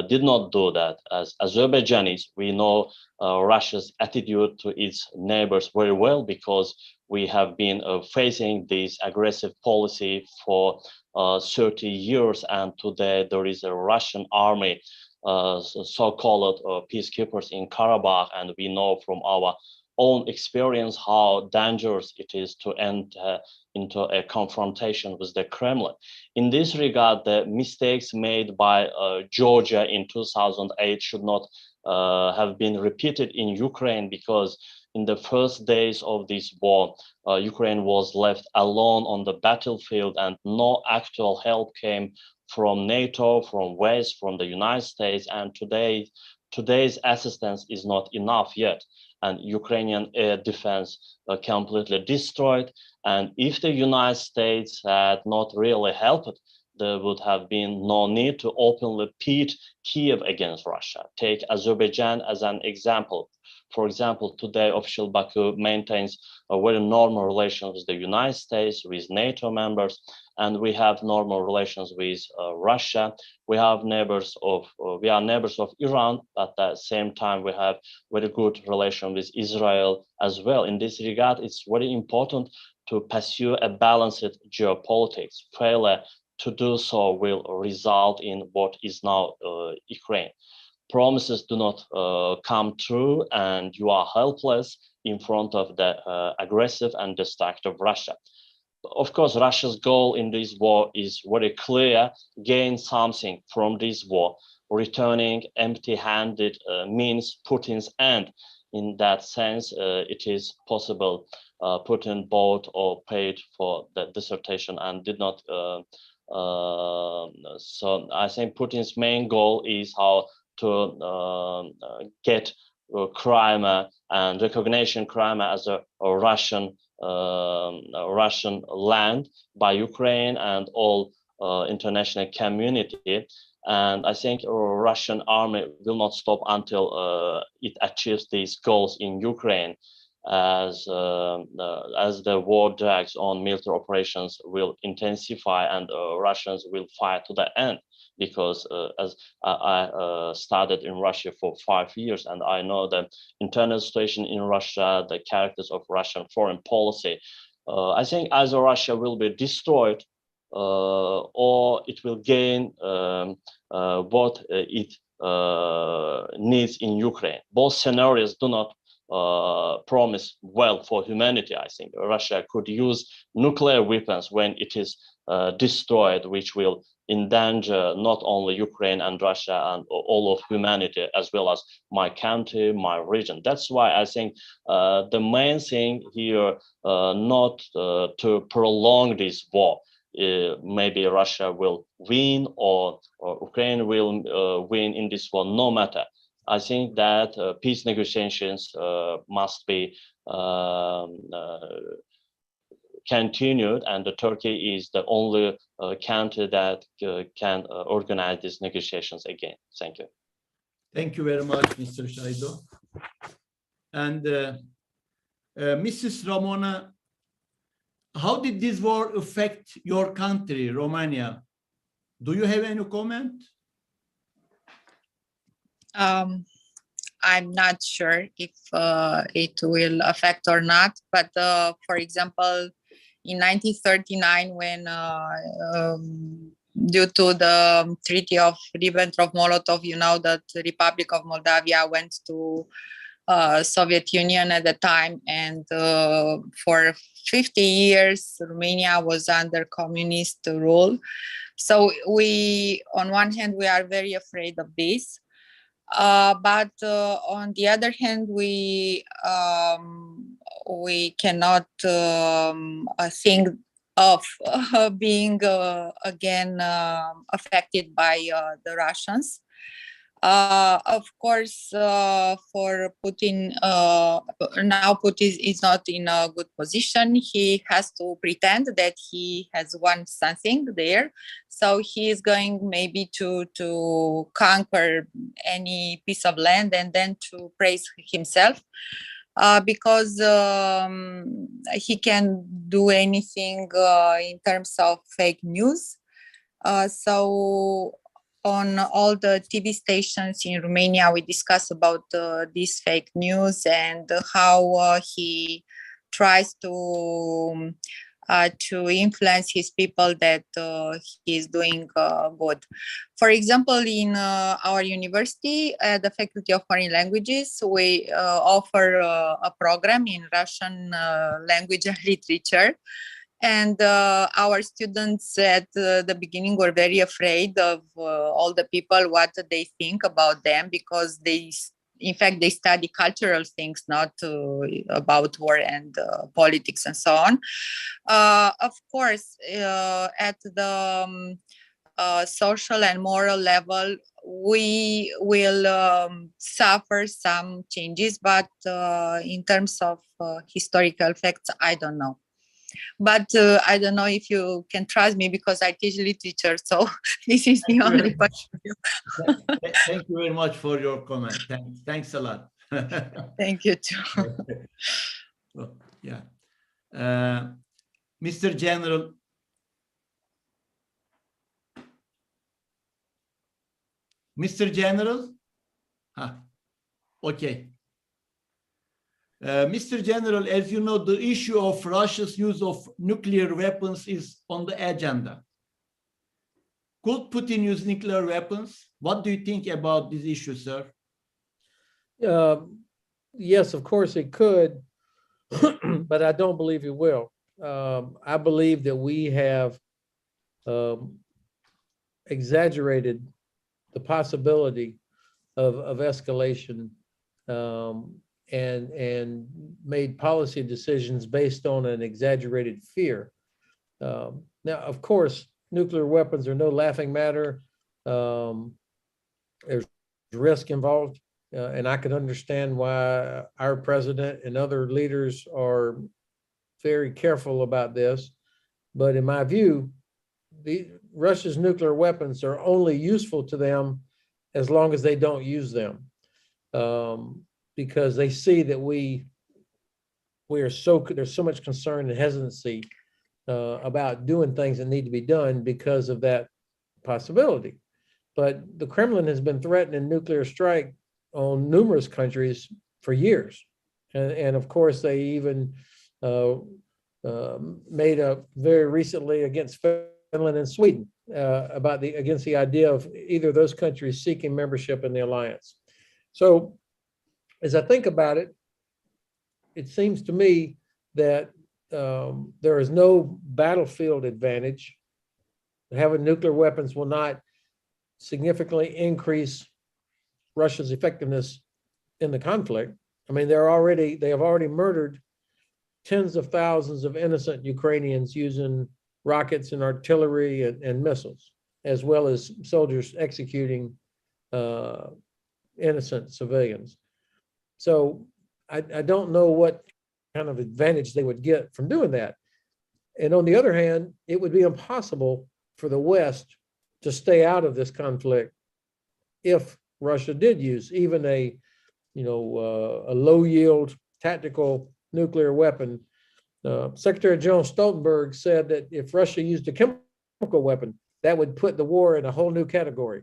did not do that. As Azerbaijanis, we know Russia's attitude to its neighbors very well because we have been facing this aggressive policy for 30 years, and today there is a Russian army, so-called peacekeepers in Karabakh, and we know from our own experience how dangerous it is to enter into a confrontation with the Kremlin. In this regard, the mistakes made by Georgia in 2008 should not have been repeated in Ukraine, because in the first days of this war, Ukraine was left alone on the battlefield and no actual help came from NATO, from West, from the United States, and today's assistance is not enough yet. And Ukrainian air defense completely destroyed. And if the United States had not really helped, there would have been no need to openly pit Kiev against Russia. Take Azerbaijan as an example. For example, today official Baku maintains a very normal relations with the United States, with NATO members, and we have normal relations with Russia. We are neighbors of Iran. At the same time, we have very good relation with Israel as well. In this regard, it's very important to pursue a balanced geopolitics. Failure to do so will result in what is now Ukraine. Promises do not come true, and you are helpless in front of the aggressive and destructive Russia. Of course, Russia's goal in this war is very clear: gain something from this war. Returning empty-handed means Putin's end. In that sense, it is possible Putin bought or paid for the dissertation and did not. So I think Putin's main goal is how to get Crimea and recognition Crimea as a Russian land by Ukraine and all international community. And I think Russian army will not stop until it achieves these goals in Ukraine. As the war drags on, military operations will intensify and Russians will fight to the end. Because as I studied in Russia for 5 years, and I know the internal situation in Russia, the characters of Russian foreign policy, I think either Russia will be destroyed or it will gain what it needs in Ukraine. Both scenarios do not promise well for humanity. I think Russia could use nuclear weapons when it is destroyed, which will endanger not only Ukraine and Russia and all of humanity, as well as my country, my region. That's why I think the main thing here, not to prolong this war. Maybe Russia will win or Ukraine will win in this war, no matter. I think that peace negotiations must be continued, and Turkey is the only country that can organize these negotiations again. Thank you. Thank you very much, Mr. Shaido. And Mrs. Ramona, how did this war affect your country, Romania? Do you have any comment? I'm not sure if it will affect or not, but for example, in 1939, when due to the Treaty of Ribbentrop-Molotov, you know that the Republic of Moldavia went to Soviet Union at the time, and for 50 years, Romania was under communist rule. So we, on one hand, we are very afraid of this. But on the other hand, we cannot think of being again affected by the Russians. Of course, for Putin, now Putin is not in a good position. He has to pretend that he has won something there. So he is going maybe to conquer any piece of land and then to praise himself. Because he can do anything in terms of fake news. So on all the TV stations in Romania, we discuss about this fake news and how he tries to influence his people that he is doing good. For example, in our university, the Faculty of Foreign Languages, we offer a program in Russian language and literature. And our students at the beginning were very afraid of all the people, what they think about them, because in fact, they study cultural things, not about war and politics and so on. Of course, at the social and moral level, we will suffer some changes, but in terms of historical facts, I don't know. But I don't know if you can trust me because I teach literature, so this is the only question. Thank you very much for your comment. Thanks a lot. Thank you too. Well, yeah. Mr. General. Mr. General? Okay. Mr. General, as you know, the issue of Russia's use of nuclear weapons is on the agenda. Could Putin use nuclear weapons? What do you think about this issue, sir? Yes, of course it could, but I don't believe it will. I believe that we have exaggerated the possibility of escalation and made policy decisions based on an exaggerated fear. Now, of course, nuclear weapons are no laughing matter. There's risk involved, and I can understand why our president and other leaders are very careful about this. But in my view, Russia's nuclear weapons are only useful to them as long as they don't use them. Because they see that there's so much concern and hesitancy about doing things that need to be done because of that possibility. But the Kremlin has been threatening nuclear strike on numerous countries for years. And of course, they even made up very recently against Finland and Sweden against the idea of either of those countries seeking membership in the alliance. So as I think about it, it seems to me that there is no battlefield advantage. Having nuclear weapons will not significantly increase Russia's effectiveness in the conflict. I mean, they have already murdered tens of thousands of innocent Ukrainians using rockets and artillery and missiles, as well as soldiers executing innocent civilians. So I don't know what kind of advantage they would get from doing that. And on the other hand, it would be impossible for the West to stay out of this conflict if Russia did use even a low yield tactical nuclear weapon. Secretary General Stoltenberg said that if Russia used a chemical weapon, that would put the war in a whole new category.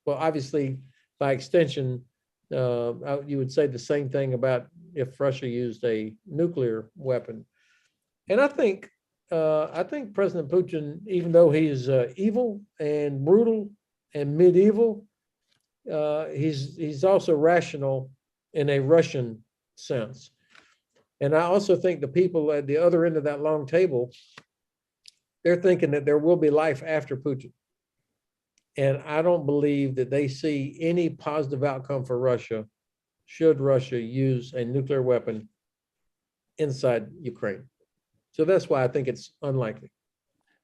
Well, obviously, by extension, you would say the same thing about if Russia used a nuclear weapon. And I think President Putin, even though he is evil and brutal and medieval, he's also rational in a Russian sense. And I also think the people at the other end of that long table, they're thinking that there will be life after Putin. And I don't believe that they see any positive outcome for Russia should Russia use a nuclear weapon inside Ukraine. So that's why I think it's unlikely.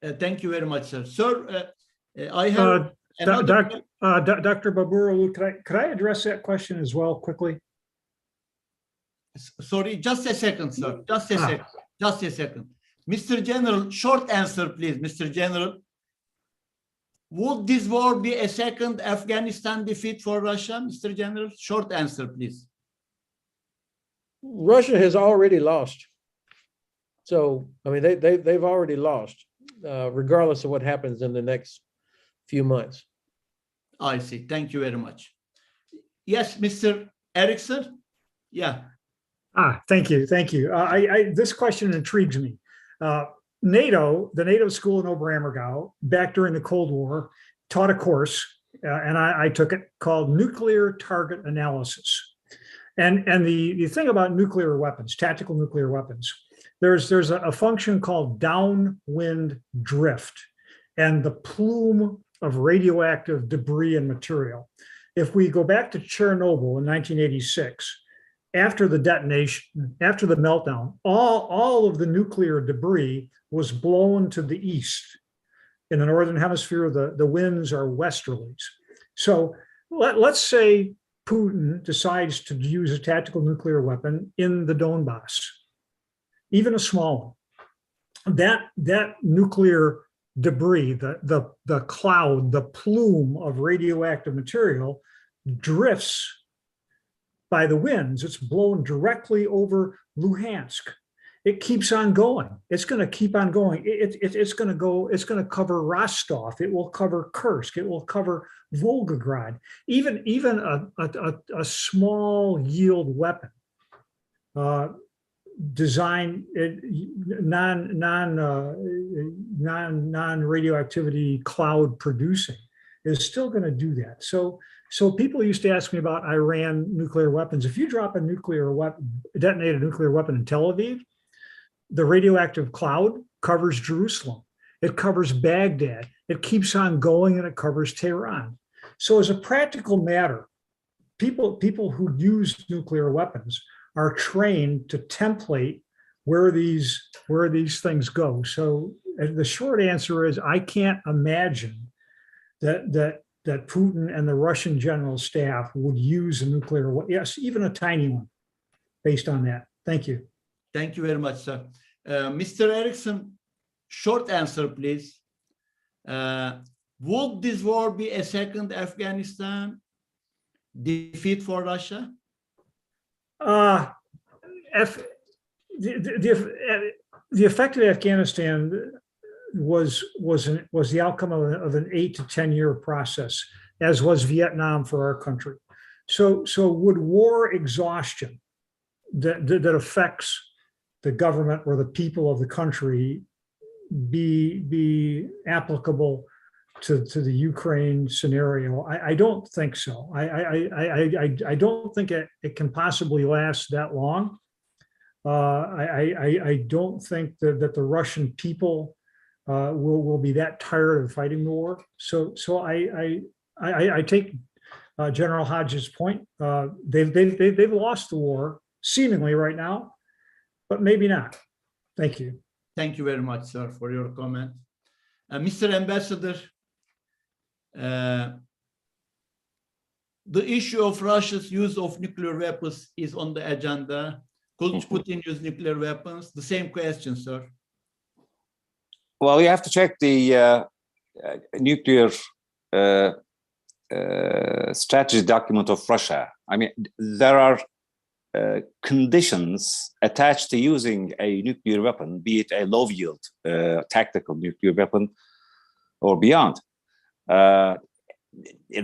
Thank you very much, sir. Sir, I have Dr. Baburoglu, could I address that question as well quickly? Sorry, just a second, sir. Just a second. Mr. General, short answer, please, Mr. General. Would this war be a second Afghanistan defeat for Russia, Mr. General? Short answer, please. Russia has already lost. So, I mean, they've already lost, regardless of what happens in the next few months. I see. Thank you very much. Yes, Mr. Erickson? Yeah. Thank you. This question intrigues me. NATO, the NATO school in Oberammergau, back during the Cold War, taught a course, and I took it, called Nuclear Target Analysis. And the thing about nuclear weapons, tactical nuclear weapons, there's a function called downwind drift and the plume of radioactive debris and material. If we go back to Chernobyl in 1986, after the detonation, after the meltdown, all of the nuclear debris was blown to the east. In the Northern Hemisphere, the winds are westerlies. So let's say Putin decides to use a tactical nuclear weapon in the Donbass, even a small one. That nuclear debris, the cloud, the plume of radioactive material drifts by the winds. It's blown directly over Luhansk. It keeps on going. It's going to keep on going. It's going to cover Rostov. It will cover Kursk. It will cover Volgograd. Even a small yield weapon, design non-radioactivity cloud producing is still going to do that. So people used to ask me about Iran nuclear weapons. If you drop a nuclear weapon, detonate a nuclear weapon in Tel Aviv, the radioactive cloud covers Jerusalem. It covers Baghdad. It keeps on going and it covers Tehran. So as a practical matter, people who use nuclear weapons are trained to template where these things go. So the short answer is I can't imagine that Putin and the Russian general staff would use a nuclear weapon, yes, even a tiny one, based on that. Thank you. Thank you very much, sir. Mr. Erickson, short answer, please. Would this war be a second Afghanistan defeat for Russia? The effect of Afghanistan was the outcome of an 8 to 10 year process, as was Vietnam for our country. So would war exhaustion that affects the government or the people of the country be applicable to the Ukraine scenario? I don't think so. I don't think it can possibly last that long. I don't think that the Russian people will be that tired of fighting the war. So I take General Hodges' point. They've lost the war seemingly right now, but maybe not. Thank you. Thank you very much, sir, for your comment. Mr. Ambassador, the issue of Russia's use of nuclear weapons is on the agenda. Could Putin use nuclear weapons? The same question, sir. Well, you have to check the nuclear strategy document of Russia. I mean, there are conditions attached to using a nuclear weapon, be it a low yield tactical nuclear weapon or beyond.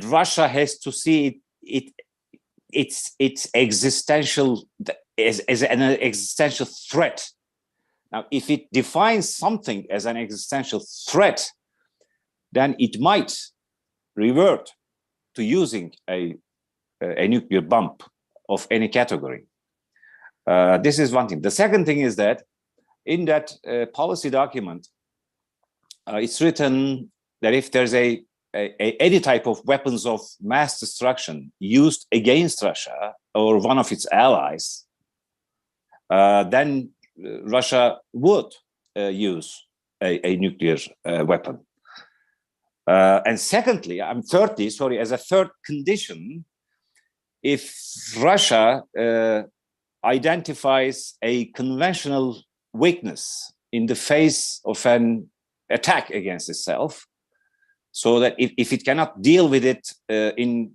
Russia has to see its existential as an existential threat. Now, if it defines something as an existential threat, then it might revert to using a nuclear bomb of any category. This is one thing. The second thing is that in that policy document, it's written that if there's any type of weapons of mass destruction used against Russia or one of its allies, then Russia would use a nuclear weapon. And thirdly, as a third condition, if Russia identifies a conventional weakness in the face of an attack against itself, so that if it cannot deal with it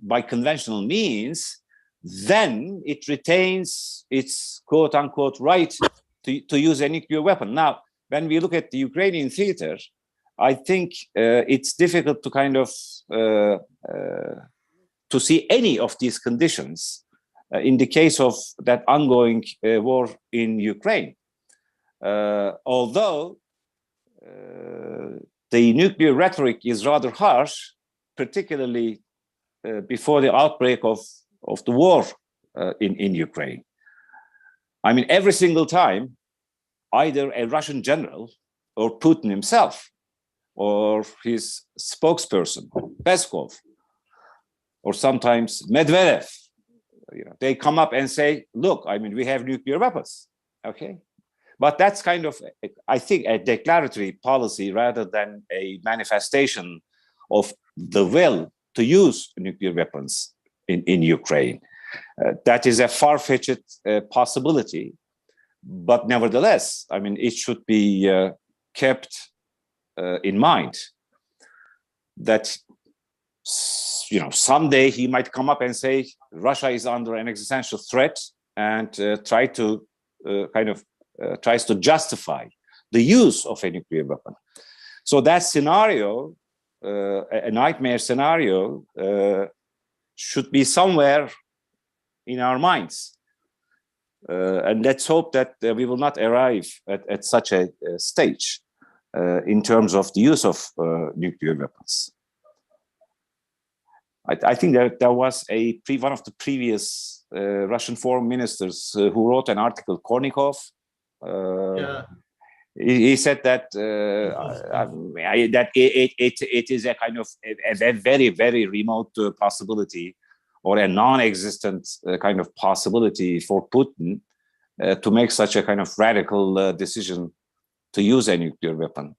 by conventional means, then it retains its quote-unquote right to use a nuclear weapon. Now, when we look at the Ukrainian theater, I think it's difficult to kind of to see any of these conditions in the case of that ongoing war in Ukraine. Although the nuclear rhetoric is rather harsh, particularly before the outbreak of the war in Ukraine. I mean, every single time, either a Russian general or Putin himself or his spokesperson, Peskov, or sometimes Medvedev, they come up and say, look, I mean, we have nuclear weapons, okay? But that's kind of, I think, a declaratory policy rather than a manifestation of the will to use nuclear weapons in Ukraine. That is a far-fetched possibility, but nevertheless, I mean, it should be kept in mind that, someday he might come up and say Russia is under an existential threat and tries to justify the use of a nuclear weapon. So that scenario, a nightmare scenario, should be somewhere in our minds. And let's hope that we will not arrive at such a stage in terms of the use of nuclear weapons. I think that there was one of the previous Russian foreign ministers who wrote an article, Kornikov. He said that that it is a kind of a very, very remote possibility, or a non-existent kind of possibility for Putin to make such a kind of radical decision to use a nuclear weapon.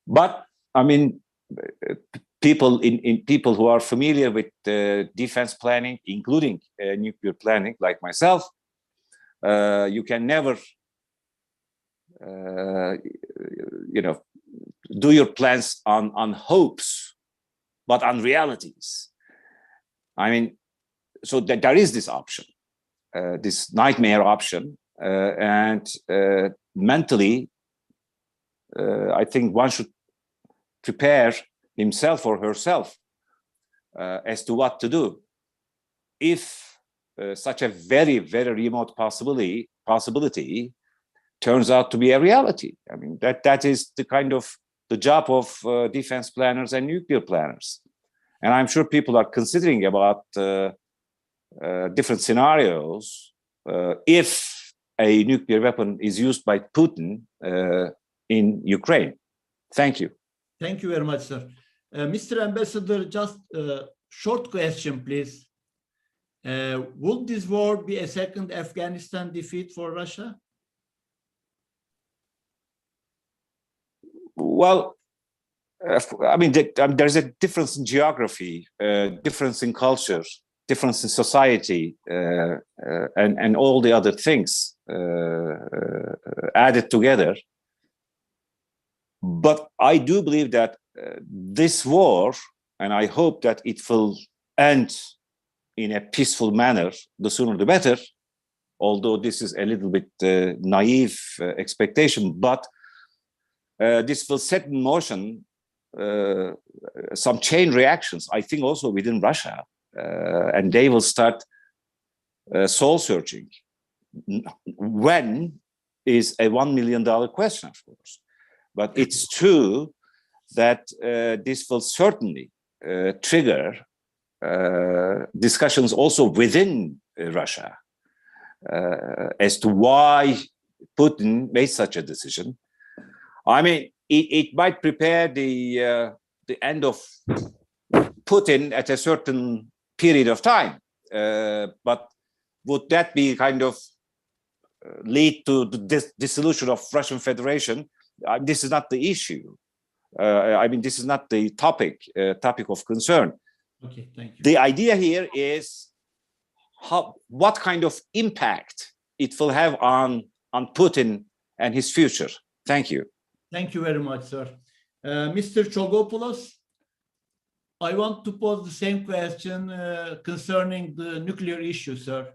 But I mean, people who are familiar with defense planning, including nuclear planning, like myself, you can never, do your plans on hopes, but on realities. I mean, so that there is this option, this nightmare option, and mentally, I think one should prepare himself or herself as to what to do if such a very, very remote possibility turns out to be a reality. I mean, that is the kind of the job of defense planners and nuclear planners. And I'm sure people are considering about different scenarios if a nuclear weapon is used by Putin in Ukraine. Thank you. Thank you very much, sir. Mr. Ambassador, just a short question, please. Would this war be a second Afghanistan defeat for Russia? Well, I mean, there's a difference in geography, difference in culture, difference in society, and all the other things added together. But I do believe that this war, and I hope that it will end in a peaceful manner, the sooner the better, although this is a little bit naive expectation, but this will set in motion some chain reactions, I think also within Russia, and they will start soul searching. When is a $1 million question, of course, but it's true that this will certainly trigger discussions also within Russia as to why Putin made such a decision. I mean, it might prepare the end of Putin at a certain period of time, but would that be kind of lead to the dissolution of Russian Federation? This is not the issue. I mean, this is not the topic of concern. Okay, thank you. The idea here is what kind of impact it will have on Putin and his future. Thank you. Thank you very much, sir. Mr. Chogopoulos, I want to pose the same question concerning the nuclear issue, sir.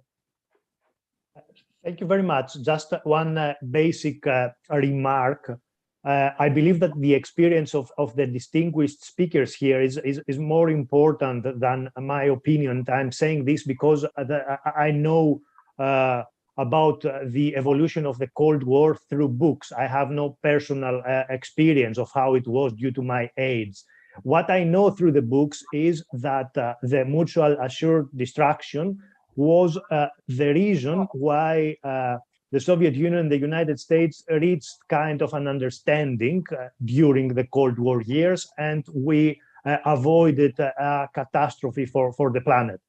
Thank you very much. Just one basic remark. I believe that the experience of the distinguished speakers here is more important than my opinion. I'm saying this because I know about the evolution of the Cold War through books. I have no personal experience of how it was due to my age. What I know through the books is that the mutual assured destruction was the reason why the Soviet Union and the United States reached kind of an understanding during the Cold War years, and we avoided a catastrophe for the planet.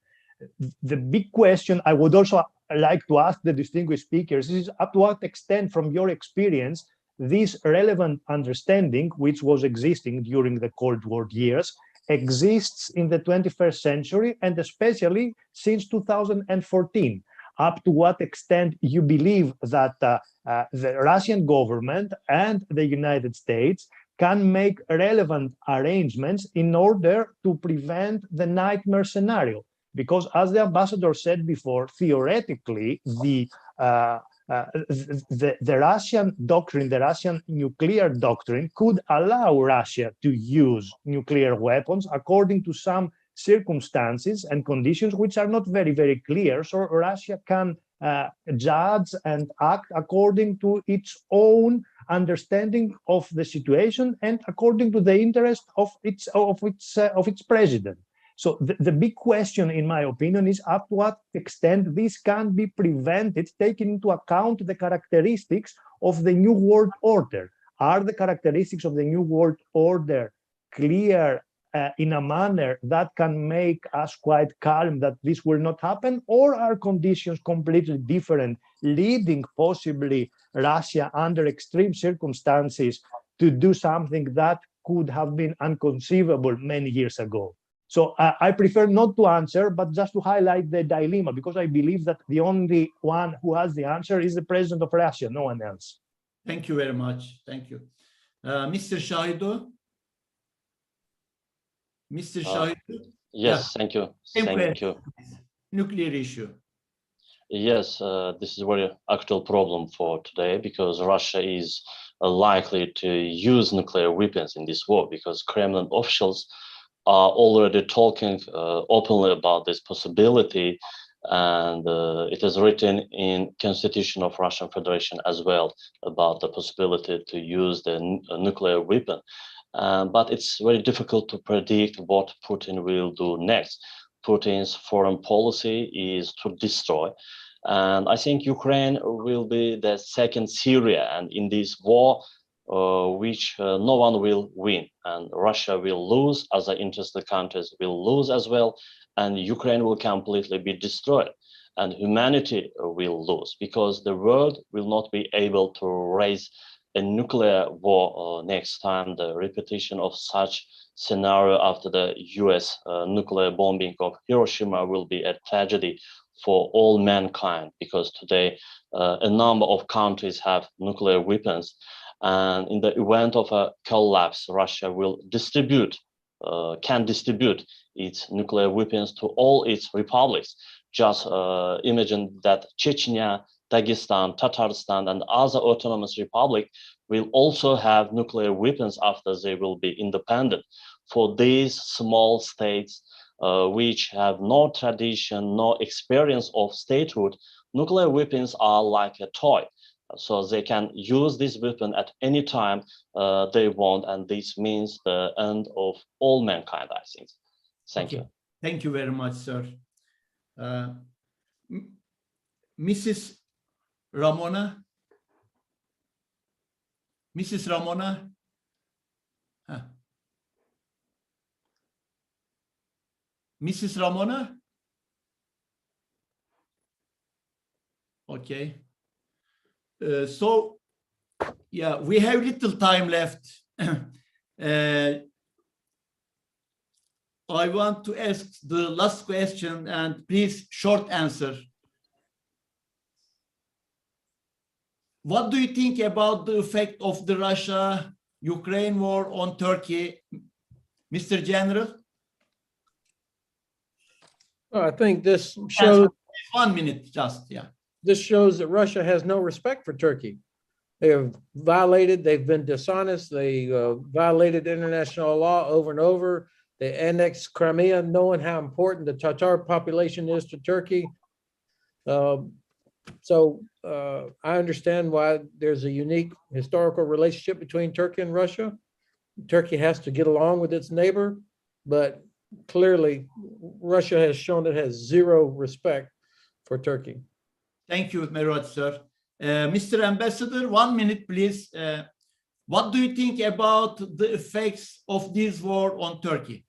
The big question I would also like to ask the distinguished speakers is, up to what extent, from your experience, this relevant understanding, which was existing during the Cold War years, exists in the 21st century, and especially since 2014. Up to what extent you believe that the Russian government and the United States can make relevant arrangements in order to prevent the nightmare scenario. Because as the ambassador said before, theoretically, the Russian doctrine, the Russian nuclear doctrine, could allow Russia to use nuclear weapons according to some circumstances and conditions which are not very, very clear. So Russia can judge and act according to its own understanding of the situation and according to the interest of its president. So the big question, in my opinion, is up to what extent this can be prevented, taking into account the characteristics of the New World Order. Are the characteristics of the New World Order clear in a manner that can make us quite calm that this will not happen, or are conditions completely different, leading possibly Russia under extreme circumstances to do something that could have been inconceivable many years ago? So I prefer not to answer, but just to highlight the dilemma, because I believe that the only one who has the answer is the president of Russia, no one else. Thank you very much. Thank you. Mr. Shahido? Mr. Shahido? Yes, thank you. Thank you. Nuclear issue. Yes, this is a very actual problem for today, because Russia is likely to use nuclear weapons in this war, because Kremlin officials are already talking openly about this possibility, and it is written in Constitution of Russian Federation as well about the possibility to use the nuclear weapon. But it's very difficult to predict what Putin will do next. Putin's foreign policy is to destroy, And I think Ukraine will be the second Syria, and in this war, which no one will win, and Russia will lose, other interested countries will lose as well, and Ukraine will completely be destroyed, and humanity will lose, because the world will not be able to raise a nuclear war next time. The repetition of such scenario after the US nuclear bombing of Hiroshima will be a tragedy for all mankind, because today a number of countries have nuclear weapons. And in the event of a collapse, Russia will can distribute its nuclear weapons to all its republics. Just imagine that Chechnya, Dagestan, Tatarstan, and other autonomous republics will also have nuclear weapons after they will be independent. For these small states, which have no tradition, no experience of statehood, nuclear weapons are like a toy. So they can use this weapon at any time they want, and this means the end of all mankind, I think. Thank you. Thank you very much, sir. Mrs. Ramona? Mrs. Ramona? Huh. Mrs. Ramona? Okay. So, yeah, we have little time left. I want to ask the last question, and please short answer. What do you think about the effect of the Russia-Ukraine war on Turkey, Mr. General? I think this shows 1 minute, just, yeah. this shows that Russia has no respect for Turkey. They have violated, they've been dishonest, they violated international law over and over. They annexed Crimea, knowing how important the Tatar population is to Turkey. So I understand why there's a unique historical relationship between Turkey and Russia. Turkey has to get along with its neighbor, but clearly Russia has shown it has zero respect for Turkey. Thank you very much, sir. Mr. Ambassador, 1 minute, please. What do you think about the effects of this war on Turkey?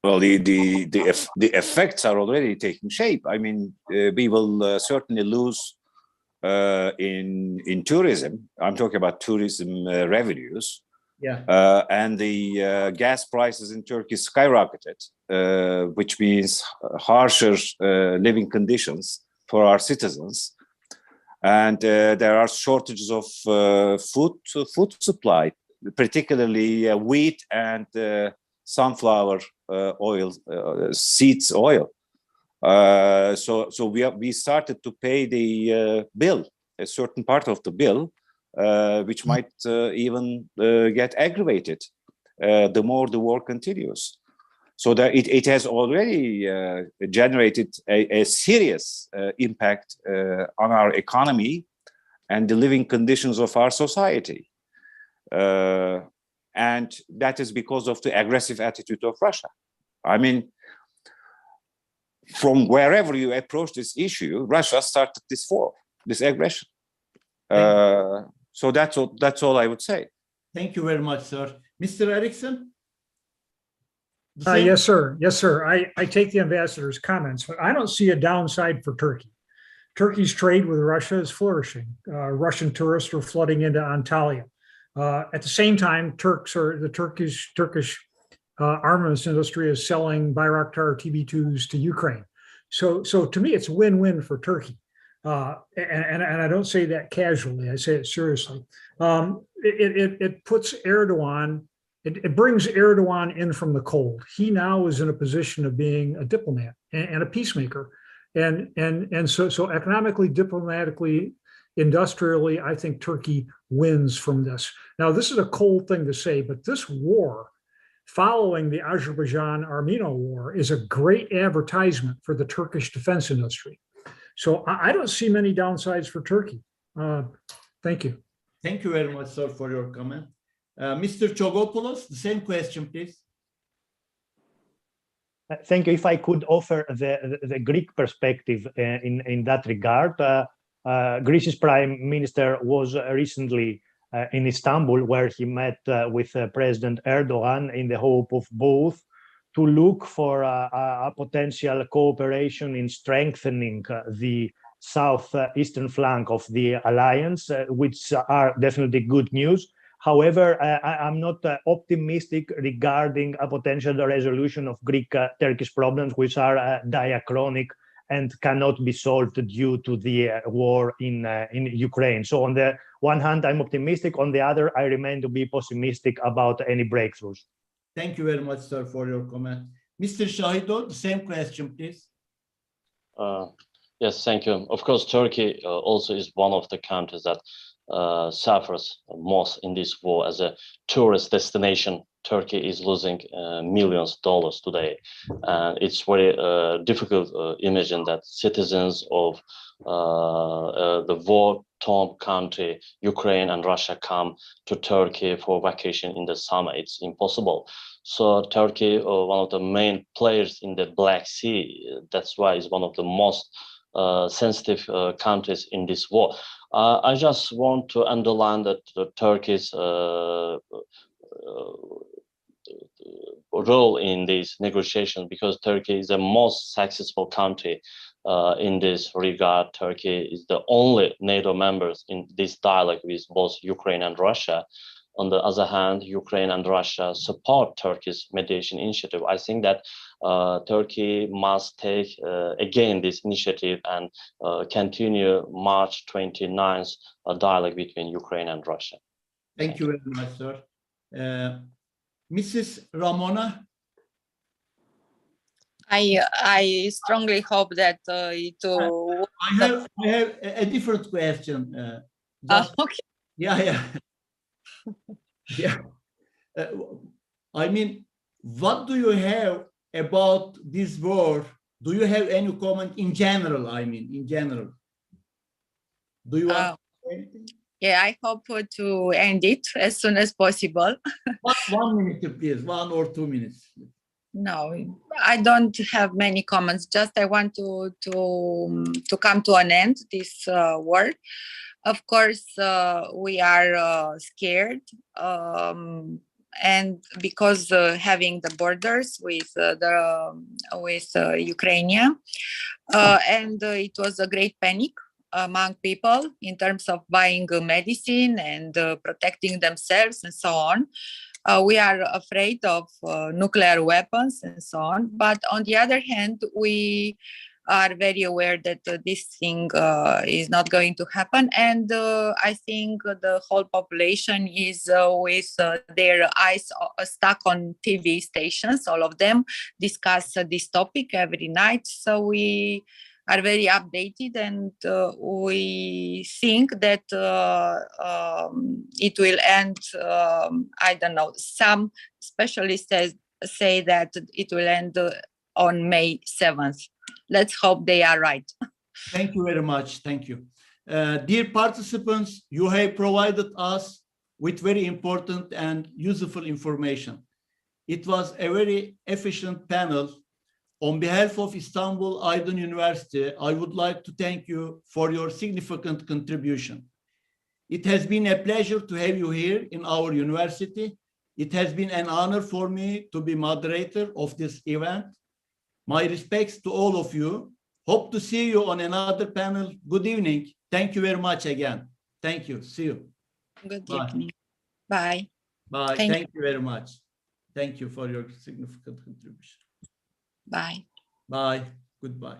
Well, the effects are already taking shape. I mean, we will certainly lose in tourism. I'm talking about tourism revenues. Yeah. And the gas prices in Turkey skyrocketed, which means harsher living conditions for our citizens. And there are shortages of food supply, particularly wheat and sunflower oil, seeds oil. So we started to pay the bill, a certain part of the bill, which might even get aggravated the more the war continues. So that it has already generated a serious impact on our economy and the living conditions of our society. And that is because of the aggressive attitude of Russia. I mean, from wherever you approach this issue, Russia started this war, this aggression. So that's all I would say. Thank you very much, sir. Mr. Eriksson? Yes, sir. Yes, sir. I take the ambassador's comments, but I don't see a downside for Turkey. Turkey's trade with Russia is flourishing. Russian tourists are flooding into Antalya. At the same time, the Turkish armaments industry is selling Bayraktar TB2s to Ukraine. So to me, it's win-win for Turkey. And I don't say that casually, I say it seriously. It puts Erdogan, it brings Erdogan in from the cold. He now is in a position of being a diplomat and a peacemaker. And so economically, diplomatically, industrially, I think Turkey wins from this. Now, this is a cold thing to say, but this war, following the Azerbaijan-Armenia war, is a great advertisement for the Turkish defense industry. So I don't see many downsides for Turkey. Thank you. Thank you very much, sir, for your comment. Mr. Chogopoulos, the same question, please. Thank you. If I could offer the Greek perspective in that regard, Greece's Prime Minister was recently in Istanbul, where he met with President Erdogan in the hope of both to look for a potential cooperation in strengthening the southeastern flank of the alliance, which are definitely good news. However, I'm not optimistic regarding a potential resolution of Greek-Turkish problems, which are diachronic and cannot be solved due to the war in Ukraine. So on the one hand, I'm optimistic. On the other, I remain to be pessimistic about any breakthroughs. Thank you very much, sir, for your comment. Mr. Shahido, the same question, please. Yes, thank you. Of course, Turkey also is one of the countries that suffers most in this war. As a tourist destination, Turkey is losing millions of dollars today. And it's very difficult to imagine that citizens of the war-torn country, Ukraine and Russia, come to Turkey for vacation in the summer. It's impossible. So Turkey, one of the main players in the Black Sea, that's why it's one of the most sensitive countries in this war. I just want to underline that Turkey's role in these negotiations, because Turkey is the most successful country in this regard. Turkey is the only NATO members in this dialogue with both Ukraine and Russia. On the other hand, Ukraine and Russia support Turkey's mediation initiative. I think that Turkey must take again this initiative and continue March 29th dialogue between Ukraine and Russia. Thank you very much, sir. Mrs. Ramona? I strongly hope that it will... I have a different question. Okay. Yeah. Yeah. I mean, what do you have about this war? Do you have any comment in general? I mean, in general. Do you want to say anything? Yeah, I hope to end it as soon as possible. 1 minute, please. 1 or 2 minutes. No, I don't have many comments. Just I want to come to an end this war. Of course, we are scared, and because having the borders with Ukraine, and it was a great panic among people in terms of buying medicine and protecting themselves and so on. We are afraid of nuclear weapons and so on. But on the other hand, we are very aware that this thing is not going to happen. And I think the whole population is with their eyes stuck on TV stations. All of them discuss this topic every night. So we are very updated, and we think that it will end, I don't know, some specialists say that it will end on May 7th. Let's hope they are right. Thank you very much. Thank you. Dear participants, you have provided us with very important and useful information. It was a very efficient panel. On behalf of Istanbul Aydın University, I would like to thank you for your significant contribution. It has been a pleasure to have you here in our university. It has been an honor for me to be moderator of this event. My respects to all of you. Hope to see you on another panel. Good evening. Thank you very much again. Thank you. See you. Good Bye. evening. Bye. Bye. Thank Thank you very much. Thank you for your significant contribution. Bye. Bye. Goodbye.